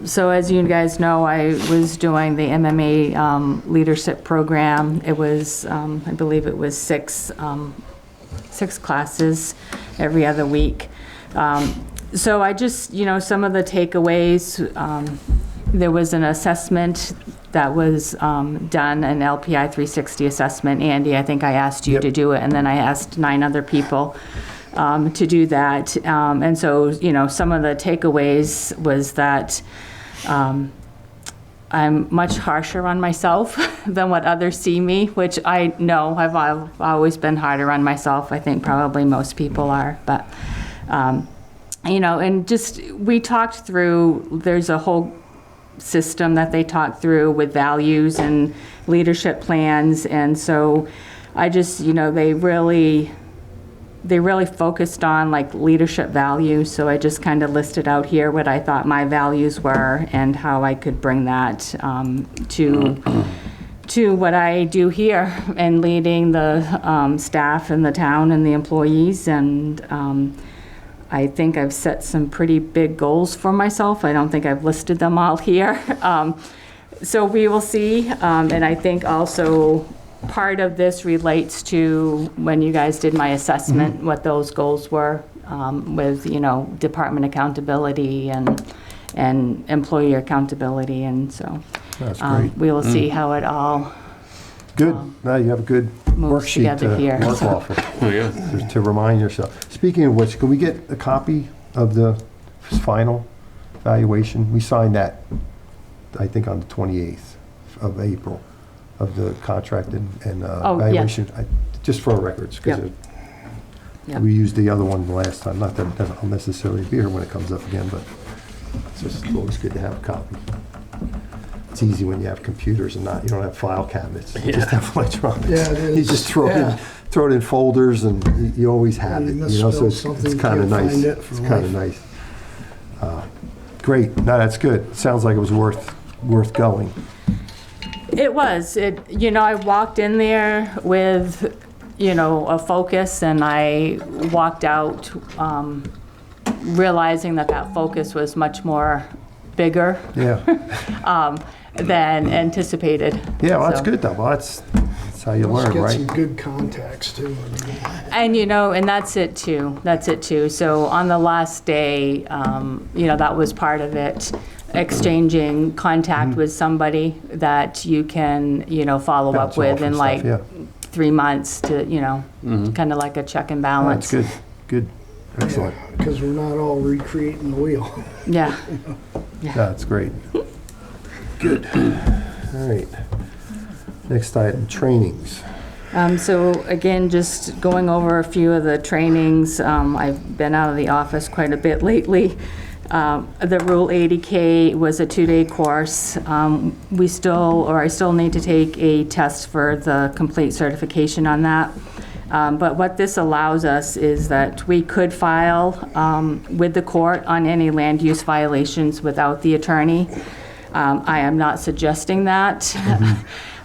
So as you guys know, I was doing the MMA leadership program. It was, I believe it was six classes every other week. So I just, some of the takeaways, there was an assessment that was done, an LPI 360 assessment. Andy, I think I asked you Yep. to do it, and then I asked 9 other people to do that. And so, some of the takeaways was that I'm much harsher on myself than what others see me, which I know I've always been harder on myself. I think probably most people are, but, and just, we talked through, there's a whole system that they talk through with values and leadership plans. And so I just, they really focused on like leadership values. So I just kind of listed out here what I thought my values were and how I could bring that to what I do here and leading the staff in the town and the employees. And I think I've set some pretty big goals for myself. I don't think I've listed them all here. So we will see. And I think also part of this relates to when you guys did my assessment, what those goals were with, department accountability and employee accountability. And so That's great. we will see how it all Good. Now you have a good moves worksheet together to here. work off of, Oh, yeah. to remind yourself. Speaking of which, can we get a copy of the final evaluation? We signed that, I think, on the 28th of April, of the contract and yeah. evaluation, just for our records, because Yep. Yep. we used the other one the last time. Not that I'll necessarily be here when it comes up again, but it's just always good to have a copy. It's easy when you have computers and you don't have file cabinets. You just have electronics. Yeah, it is. You just throw it in folders and you always have You it. So misspelled it's something, you kind of can't nice. find it for It's kind of life. nice. Great. No, that's good. Sounds like it was worth going. It was. I walked in there with, a focus, and I walked out realizing that focus was much more bigger Yeah. than anticipated. Yeah, well, that's So- good though. Well, that's how you Let's learn, get right? some good contacts too. And, and that's it too. So on the last day, that was part of it. Exchanging contact with somebody that you can, follow Bounce up with off in and like stuff, 3 months to, kind of like a check and balance. That's good. Good. Excellent. Because we're not all recreating the wheel. Yeah. That's great. Good. All right. Next item, trainings. So again, just going over a few of the trainings. I've been out of the office quite a bit lately. The Rule 80K was a 2-day course. I still need to take a test for the complete certification on that. But what this allows us is that we could file with the court on any land use violations without the attorney. I am not suggesting that.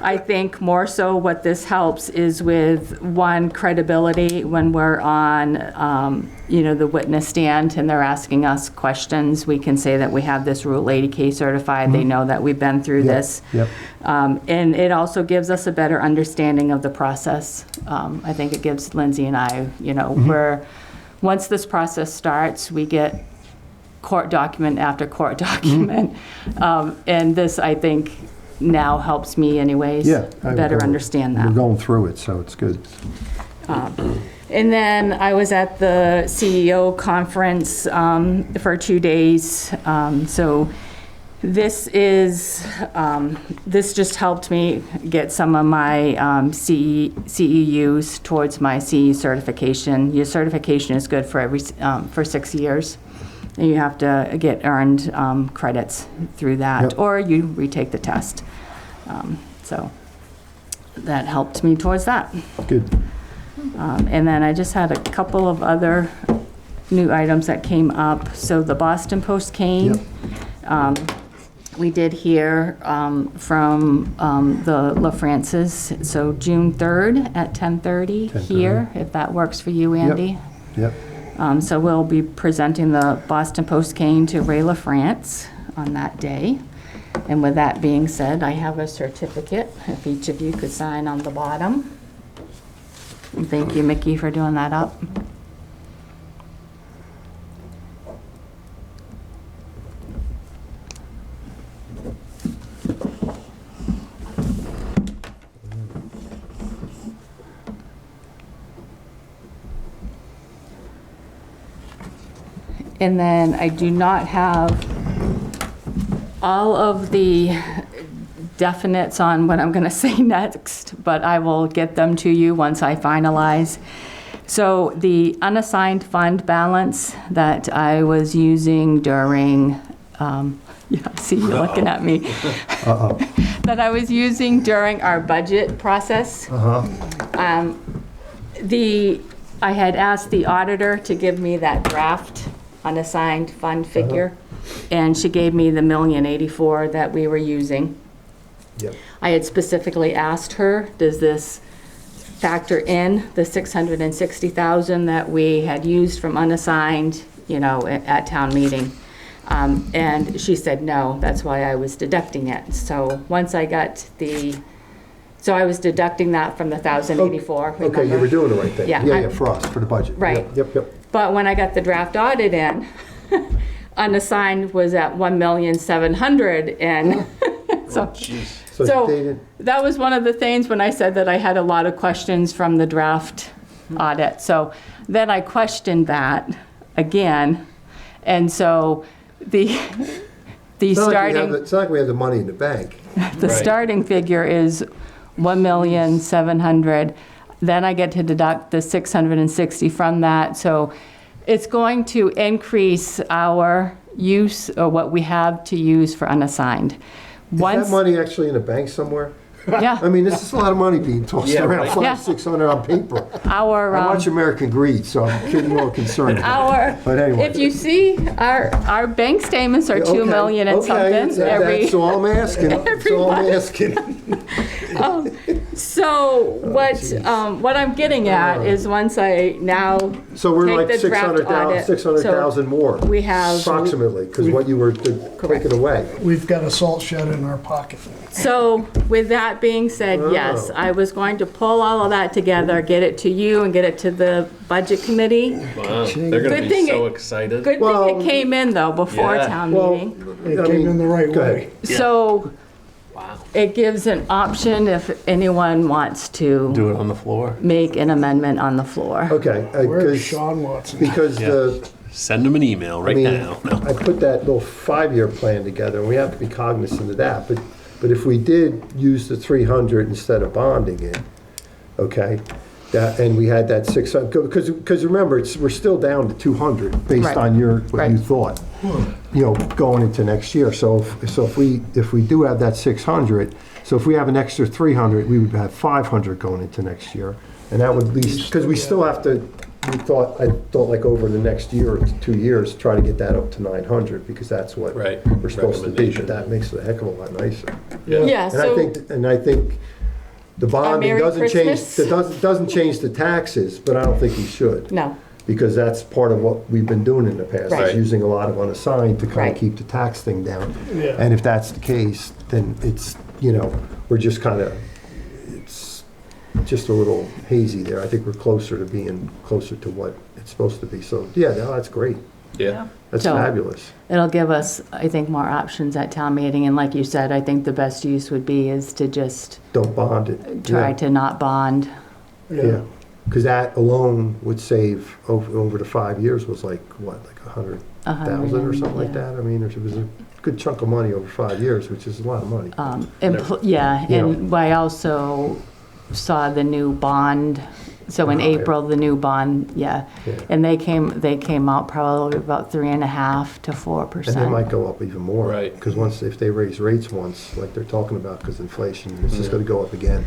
I think more so what this helps is with, one, credibility when we're on, the witness stand and they're asking us questions. We can say that we have this Rule 80K certified. They know that we've been through this. Yep. And it also gives us a better understanding of the process. I think it gives Lindsay and I, once this process starts, we get court document after court document. And this, I think, now helps me anyways, better understand We're that. going through it, so it's good. And then I was at the CEO conference for 2 days. So this just helped me get some of my CEUs towards my CE certification. Your certification is good for for 6 years. And you have to get earned credits through that, Yep. or you retake the test. So that helped me towards that. Good. And then I just had a couple of other new items that came up. So the Boston Post cane, we did hear from the LaFrancis, so June 3rd at 10:30 here, if that works for you, Andy. Yep. So we'll be presenting the Boston Post cane to Ray LaFrance on that day. And with that being said, I have a certificate, if each of you could sign on the bottom. And thank you, Mickey, for doing that up. And then I do not have all of the definites on what I'm going to say next, but I will get them to you once I finalize. So the unassigned fund balance that I was using during, yeah, see, you're looking at me, that I was using during our budget process. I had asked the auditor to give me that draft unassigned fund figure, and she gave me the $1,084,000 that we were using. Yep. I had specifically asked her, does this factor in the $660,000 that we had used from unassigned, at town meeting? And she said no, that's why I was deducting it. So once I got so I was deducting that from the $1,084, remember? Okay, you were doing the right thing. Yeah, Yeah, for us, for the budget. Right. Yep. But when I got the draft audit in, unassigned was at $1,700,000, and so So they didn't, that was one of the things when I said that I had a lot of questions from the draft audit. So then I questioned that again, and so the it's not starting like we have the money in the bank. the starting figure is $1,700,000. Then I get to deduct the $660,000 from that. So it's going to increase our use, or what we have to use for unassigned. Is that money actually in a bank somewhere? Yeah, I mean, this is a lot of money being tossed around, Yeah. $500-600 on paper. I our watch American Greed, so I'm getting more concerned. But anyway. if you see, our bank statements are $2 million and something That's all I'm asking. That's all I'm asking. So what I'm getting at is once I now So we're take like the draft audit. 600,000 more. We have- Approximately, because what you were taking away. We've got a salt shed in our pocket. So with that being said, yes, I was going to pull all of that together, get it to you and get it to the budget committee. Wow, they're Good gonna thing be so it- excited. Good Well, thing it came in though before Yeah. town Well, meeting. It came in the right go way. ahead. So Wow. it gives an option if anyone wants to Do it on the floor. make an amendment on the floor. Okay, Where's because Sean Watson? Send them an email right now. No. I put that little 5-year plan together, and we have to be cognizant of that. But if we did use the 300 instead of bonding it, okay, and we had that 600, because remember, we're still down to 200 based Right. on what you Right. thought, going into next year. So if we do have that 600, so if we have an extra 300, we would have 500 going into next year, and that would at least, because we still have to. I thought like over the next year or 2 years, try to get that up to 900, because that's what Right. we're supposed to be. Recommendation. But that makes it a heck of a lot nicer. Yeah, And I think the bonding Merry doesn't change, Christmas. doesn't change the taxes, but I don't think we should. No, Because that's part of what we've been doing in the past, Right. is using a lot of unassigned to kind Right. of keep the tax thing down. Yeah. And if that's the case, then it's, we're just kind of, it's just a little hazy there. I think we're closer to being closer to what it's supposed to be. So, yeah, no, that's great. Yeah. That's So- fabulous. it'll give us, I think, more options at town meeting. And like you said, I think the best use would be is to just Don't bond it. try Yeah. to not bond. Yeah, because that alone would save, over the 5 years, was like 100,000 or something like yeah. that? I mean, it was a good chunk of money over 5 years, which is a lot of money. Yeah, and I also saw the new bond So in Higher. April, the new bond, yeah. Yeah. And they came out probably about 3.5% to 4%. And they might go up even more. Right. Because if they raise rates once, like they're talking about, because inflation, it's just gonna go up again.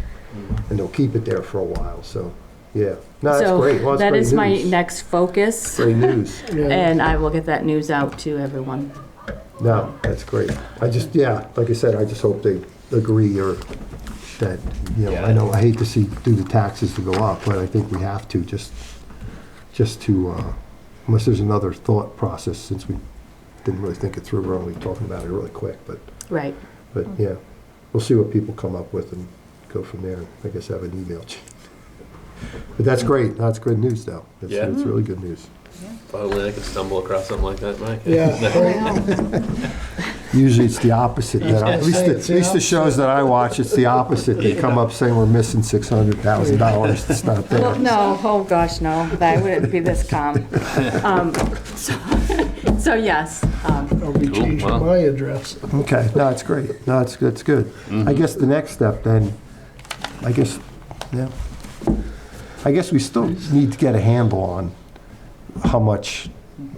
And they'll keep it there for a while, so, yeah. No, that's great. Well, that's That great is my news. next focus, Great news. Yeah. and I will get that news out to everyone. No, that's great. I just, yeah, like I said, I just hope they agree or that, you know, I know, I hate to do the taxes to go up, but I think we have to, just to, unless there's another thought process, since we didn't really think it through, we're only talking about it really quick, but Right. yeah, we'll see what people come up with and go from there. I guess have an email chain. But that's great. That's good news, though. It's really good news. Finally, I could stumble across something like that, Mike. Yeah. Usually it's the opposite. At least the shows that I watch, it's the opposite. They come up saying we're missing $600,000. It's not there. Well, no, oh gosh, no, that wouldn't be this calm. So yes, I'll be Cool, changing wow. my address. Okay, no, it's great. No, it's good. I guess the next step then, I guess we still need to get a handle on how much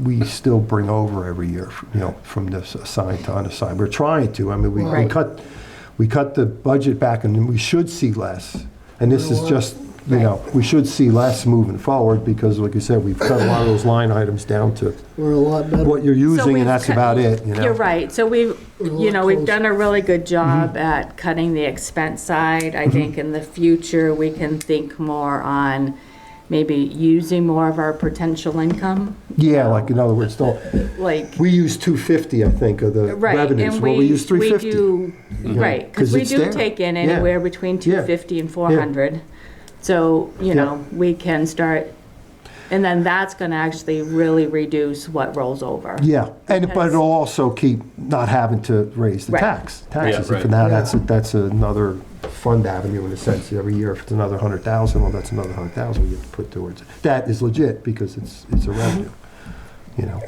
we still bring over every year, you know, from this assigned to unassigned. We're trying to. I mean, we Right. cut the budget back, and we should see less. And this is just, you know, we should see less moving forward because, like you said, we've cut a lot of those line items down to We're a lot better. what you're So using, we've and that's cut- about it, you know? you're right. So we've done a really good job at cutting the expense side. I think in the future, we can think more on maybe using more of our potential income. Yeah, like, in other words, Like, we use 250, I think, of the right, revenues. and Well, we use we 350. do, right, 'Cause because we it's do there. take in Yeah. anywhere between 250 and 400. So, you Yeah. know, we can start, and then that's gonna actually really reduce what rolls over. Yeah, but Because- it'll also keep not having to raise the Right. taxes. Yeah, And right. for now, Yeah. that's another fund avenue in a sense. Every year, if it's another 100,000, well, that's another 100,000 we get to put towards it. That is legit because it's a revenue, you know?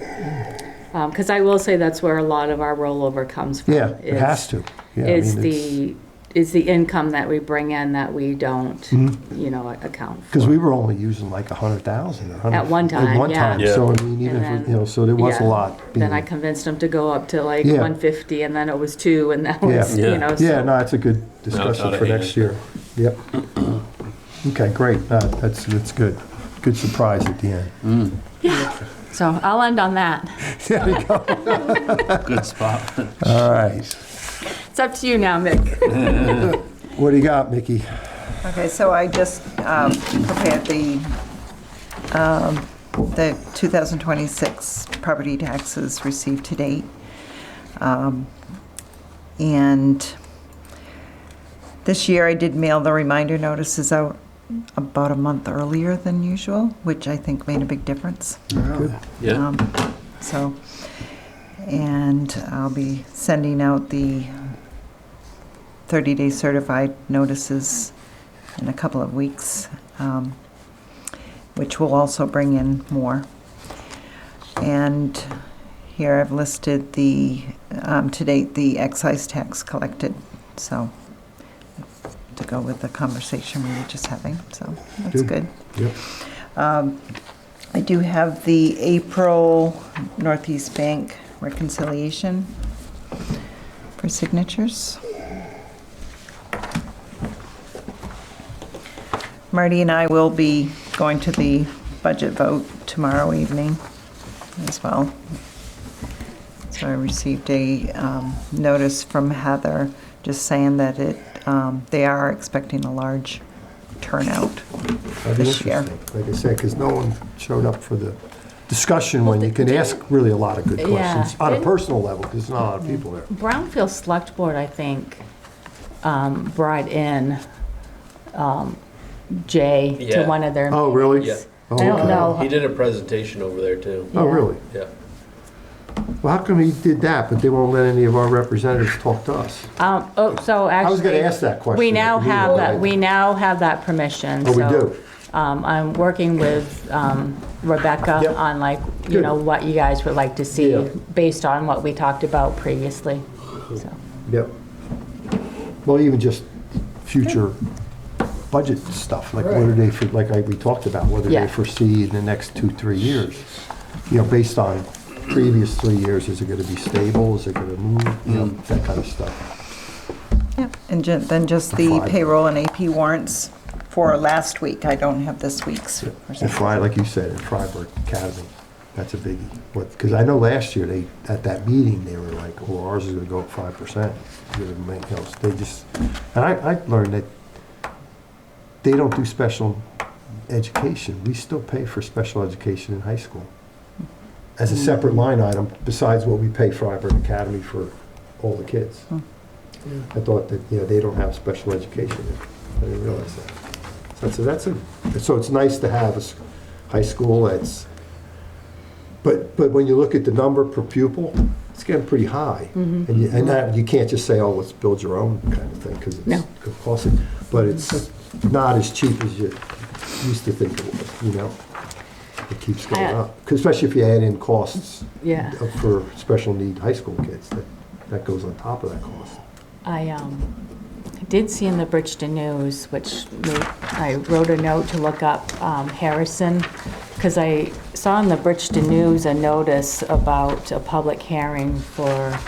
Because I will say that's where a lot of our rollover comes from. Yeah, it has to. Yeah, I Is mean, the income that we bring in that we don't, you know, account for. because we were only using like 100,000 or 100. At one time, At one yeah. time, Yeah. so I mean, even And if, then- you know, so there was a yeah. lot. Then I being- convinced them to go up to like Yeah. 150, and then it was 2, and that was, Yeah. you know. Yeah, so- no, it's a good Now it's discussion out of for hand. next year. Yep. Okay, great. That's good. Good surprise at the end. So I'll end on that. There we go. Good spot. All right. It's up to you now, Mick. What do you got, Mickey? Okay, so I just prepared the 2026 property taxes received to date. And this year I did mail the reminder notices out about a month earlier than usual, which I think made a big difference. Yeah. So, and I'll be sending out the 30-day certified notices in a couple of weeks, which will also bring in more. And here I've listed the, to date, the excise tax collected, so to go with the conversation we were just having, so that's good. Yep. I do have the April Northeast Bank reconciliation for signatures. Marty and I will be going to the budget vote tomorrow evening as well. So I received a notice from Heather just saying that they are expecting a large turnout That'd be this year. interesting, like I said, because no one showed up for the discussion when you can ask really a lot of good Yeah. questions on a Didn't- personal level, because there's not a lot of people there. Brownfield Select Board, I think, brought in Jay to Yeah. one of their Oh, really? meetings. Oh, I don't okay. know. He did a presentation over there too. Oh, Yeah. really? Yeah. Well, how come he did that, but they won't let any of our representatives talk to us? So actually. I was gonna ask that question. We now at the meeting, have but that, I- we now have that permission. Oh, we so, do? I'm working with Rebecca Yep. on like, you Good. know, what you guys would like to see Yeah. based on what we talked about previously. So, Yep. Well, even just future budget stuff, like what Right. are they, like we talked about, what do Yeah. they foresee in the next 2-3 years? You know, based on previous 3 years, is it gonna be stable, is it gonna move, you know, that kind of stuff. Yeah, and then just the Friday. payroll and AP warrants for last week. I don't have this week's. for some And Fry, like you said, in Freiburg Academy, that's a biggie. Because I know last year, at that meeting, they were like, oh, ours is gonna go up 5%. They just, and I learned that they don't do special education. We still pay for special education in high school as a separate line item besides what we pay Freiburg Academy for all the kids. I thought that, you know, they don't have special education. I didn't realize that. So it's nice to have a high school that's, but when you look at the number per pupil, it's getting pretty high. And that, you can't just say, oh, let's build your own kind of thing, because No. it's costly. But it's not as cheap as you used to think it was, you know? It keeps going up, 'cause especially if you add in costs Yeah. for special need high school kids, that goes on top of that cost. I did see in the Bridgeton News, which I wrote a note to look up Harrison, because I saw in the Bridgeton News a notice about a public hearing for,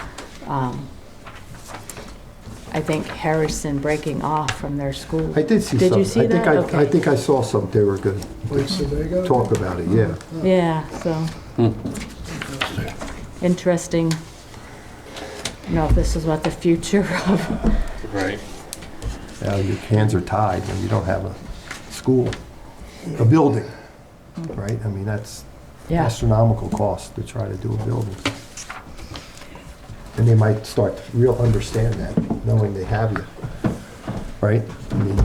I think Harrison breaking off from their school. I did see Did something. you see that? I Okay. think I saw something, they were gonna Like Sebago? talk about it, yeah. Yeah, so. Interesting. You know, if this is what the future of, Right. Now your hands are tied when you don't have a school, a building, right? I mean, that's yeah. astronomical cost to try to do a building. And they might start to real understand that, knowing they have you, right? I mean,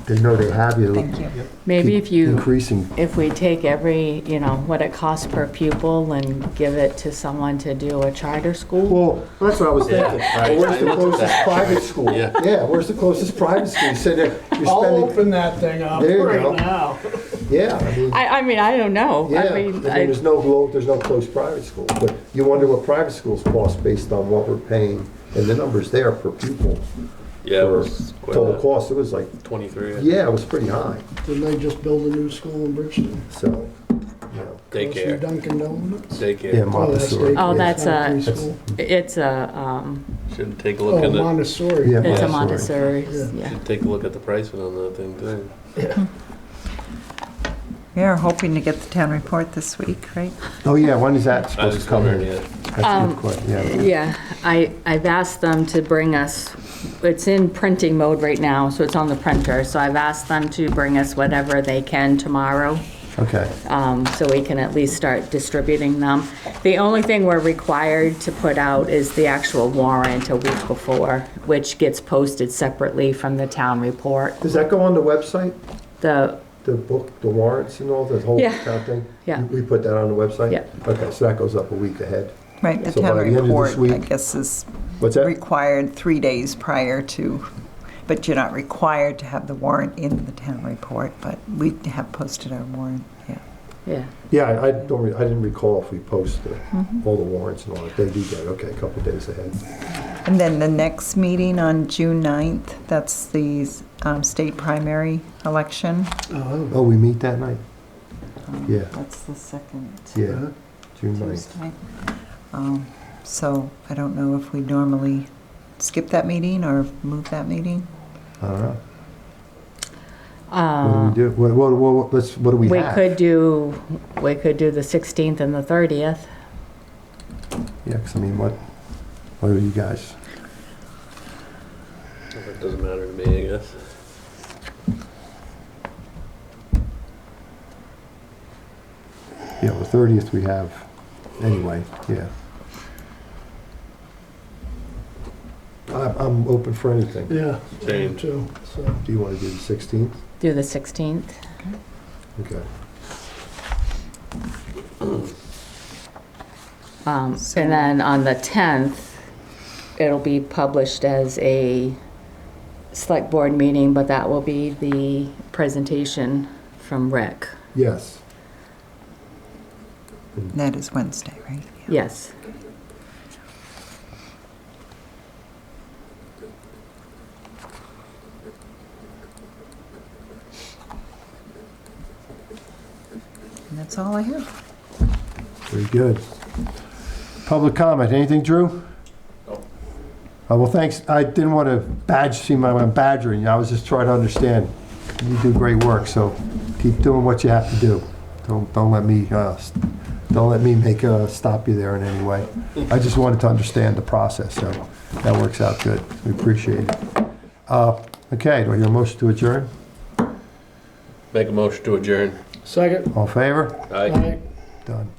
they know they have you. Thank you. Maybe keep if you, increasing. if we take every, you know, what it costs per pupil and give it to someone to do a charter school. Well, that's what I was thinking. right. Well, where's the closest private school? Yeah. Where's the closest private school? You said that you're I'll spending, open that thing up There you right go. now. yeah, I mean. I mean, I don't know. Yeah, I mean, there's no close private school, but you wonder what private schools cost based on what we're paying, and the numbers there per pupil. Yeah, it For was quite total a cost, it was like, 23. yeah, it was pretty high, Didn't they just build a new school in Bridgeton? so, you know. Close to Daycare. Dunkin' Donuts? Daycare. Yeah, Oh, that's Montessori. daycare. Oh, that's Not a- preschool. it's a, Should take a look Oh, at the Montessori. Yeah. it's a Montessori. Montessori, yeah. should take a look at the pricing on that thing too. We are hoping to get the town report this week, right? Oh, yeah, when is that I supposed was to come in? wondering, yeah. That's a good question, yeah. Yeah, I've asked them to bring us, it's in printing mode right now, so it's on the printer. So I've asked them to bring us whatever they can tomorrow, Okay, so we can at least start distributing them. The only thing we're required to put out is the actual warrant a week before, which gets posted separately from the town report. does that go on the website, The, the book, the warrants and all, the whole Yeah. town thing? Yeah. We put that on the website? Yeah. Okay, so that goes up a week ahead. Right, the So town by the end of this report, I week- guess, is What's that? required 3 days prior to, but you're not required to have the warrant in the town report, but we have posted our warrant, yeah. yeah, Yeah, I didn't recall if we post all the warrants and all that. They do get, okay, a couple days ahead. And then the next meeting on June 9th, that's the state primary election. Oh, Oh, we meet that night? Yeah, That's the second yeah, June 9th. Tuesday. So I don't know if we normally skip that meeting or move that meeting. I don't know. Uh, What do we do? What do we we have? could do the 16th and the 30th. Yeah, 'cause I mean, what are you guys? It doesn't matter to me, I guess. Yeah, the 30th we have, anyway, yeah. I'm open for anything. yeah. Same. Too, so. Do you want to do the 16th? Do the 16th. Okay. And then on the 10th, it'll be published as a select board meeting, but that will be the presentation from Rick. Yes. That is Wednesday, right? Yes. That's all I have. Very good. Public comment, anything, Drew? No. Well, thanks. I didn't want to seem like I'm badgering you. I was just trying to understand. You do great work, so keep doing what you have to do. Don't let me stop you there in any way. I just wanted to understand the process, so that works out good. We appreciate it. Okay, do I hear a motion to adjourn? Make a motion to adjourn. Second. All in favor? Aye. Aye. Done.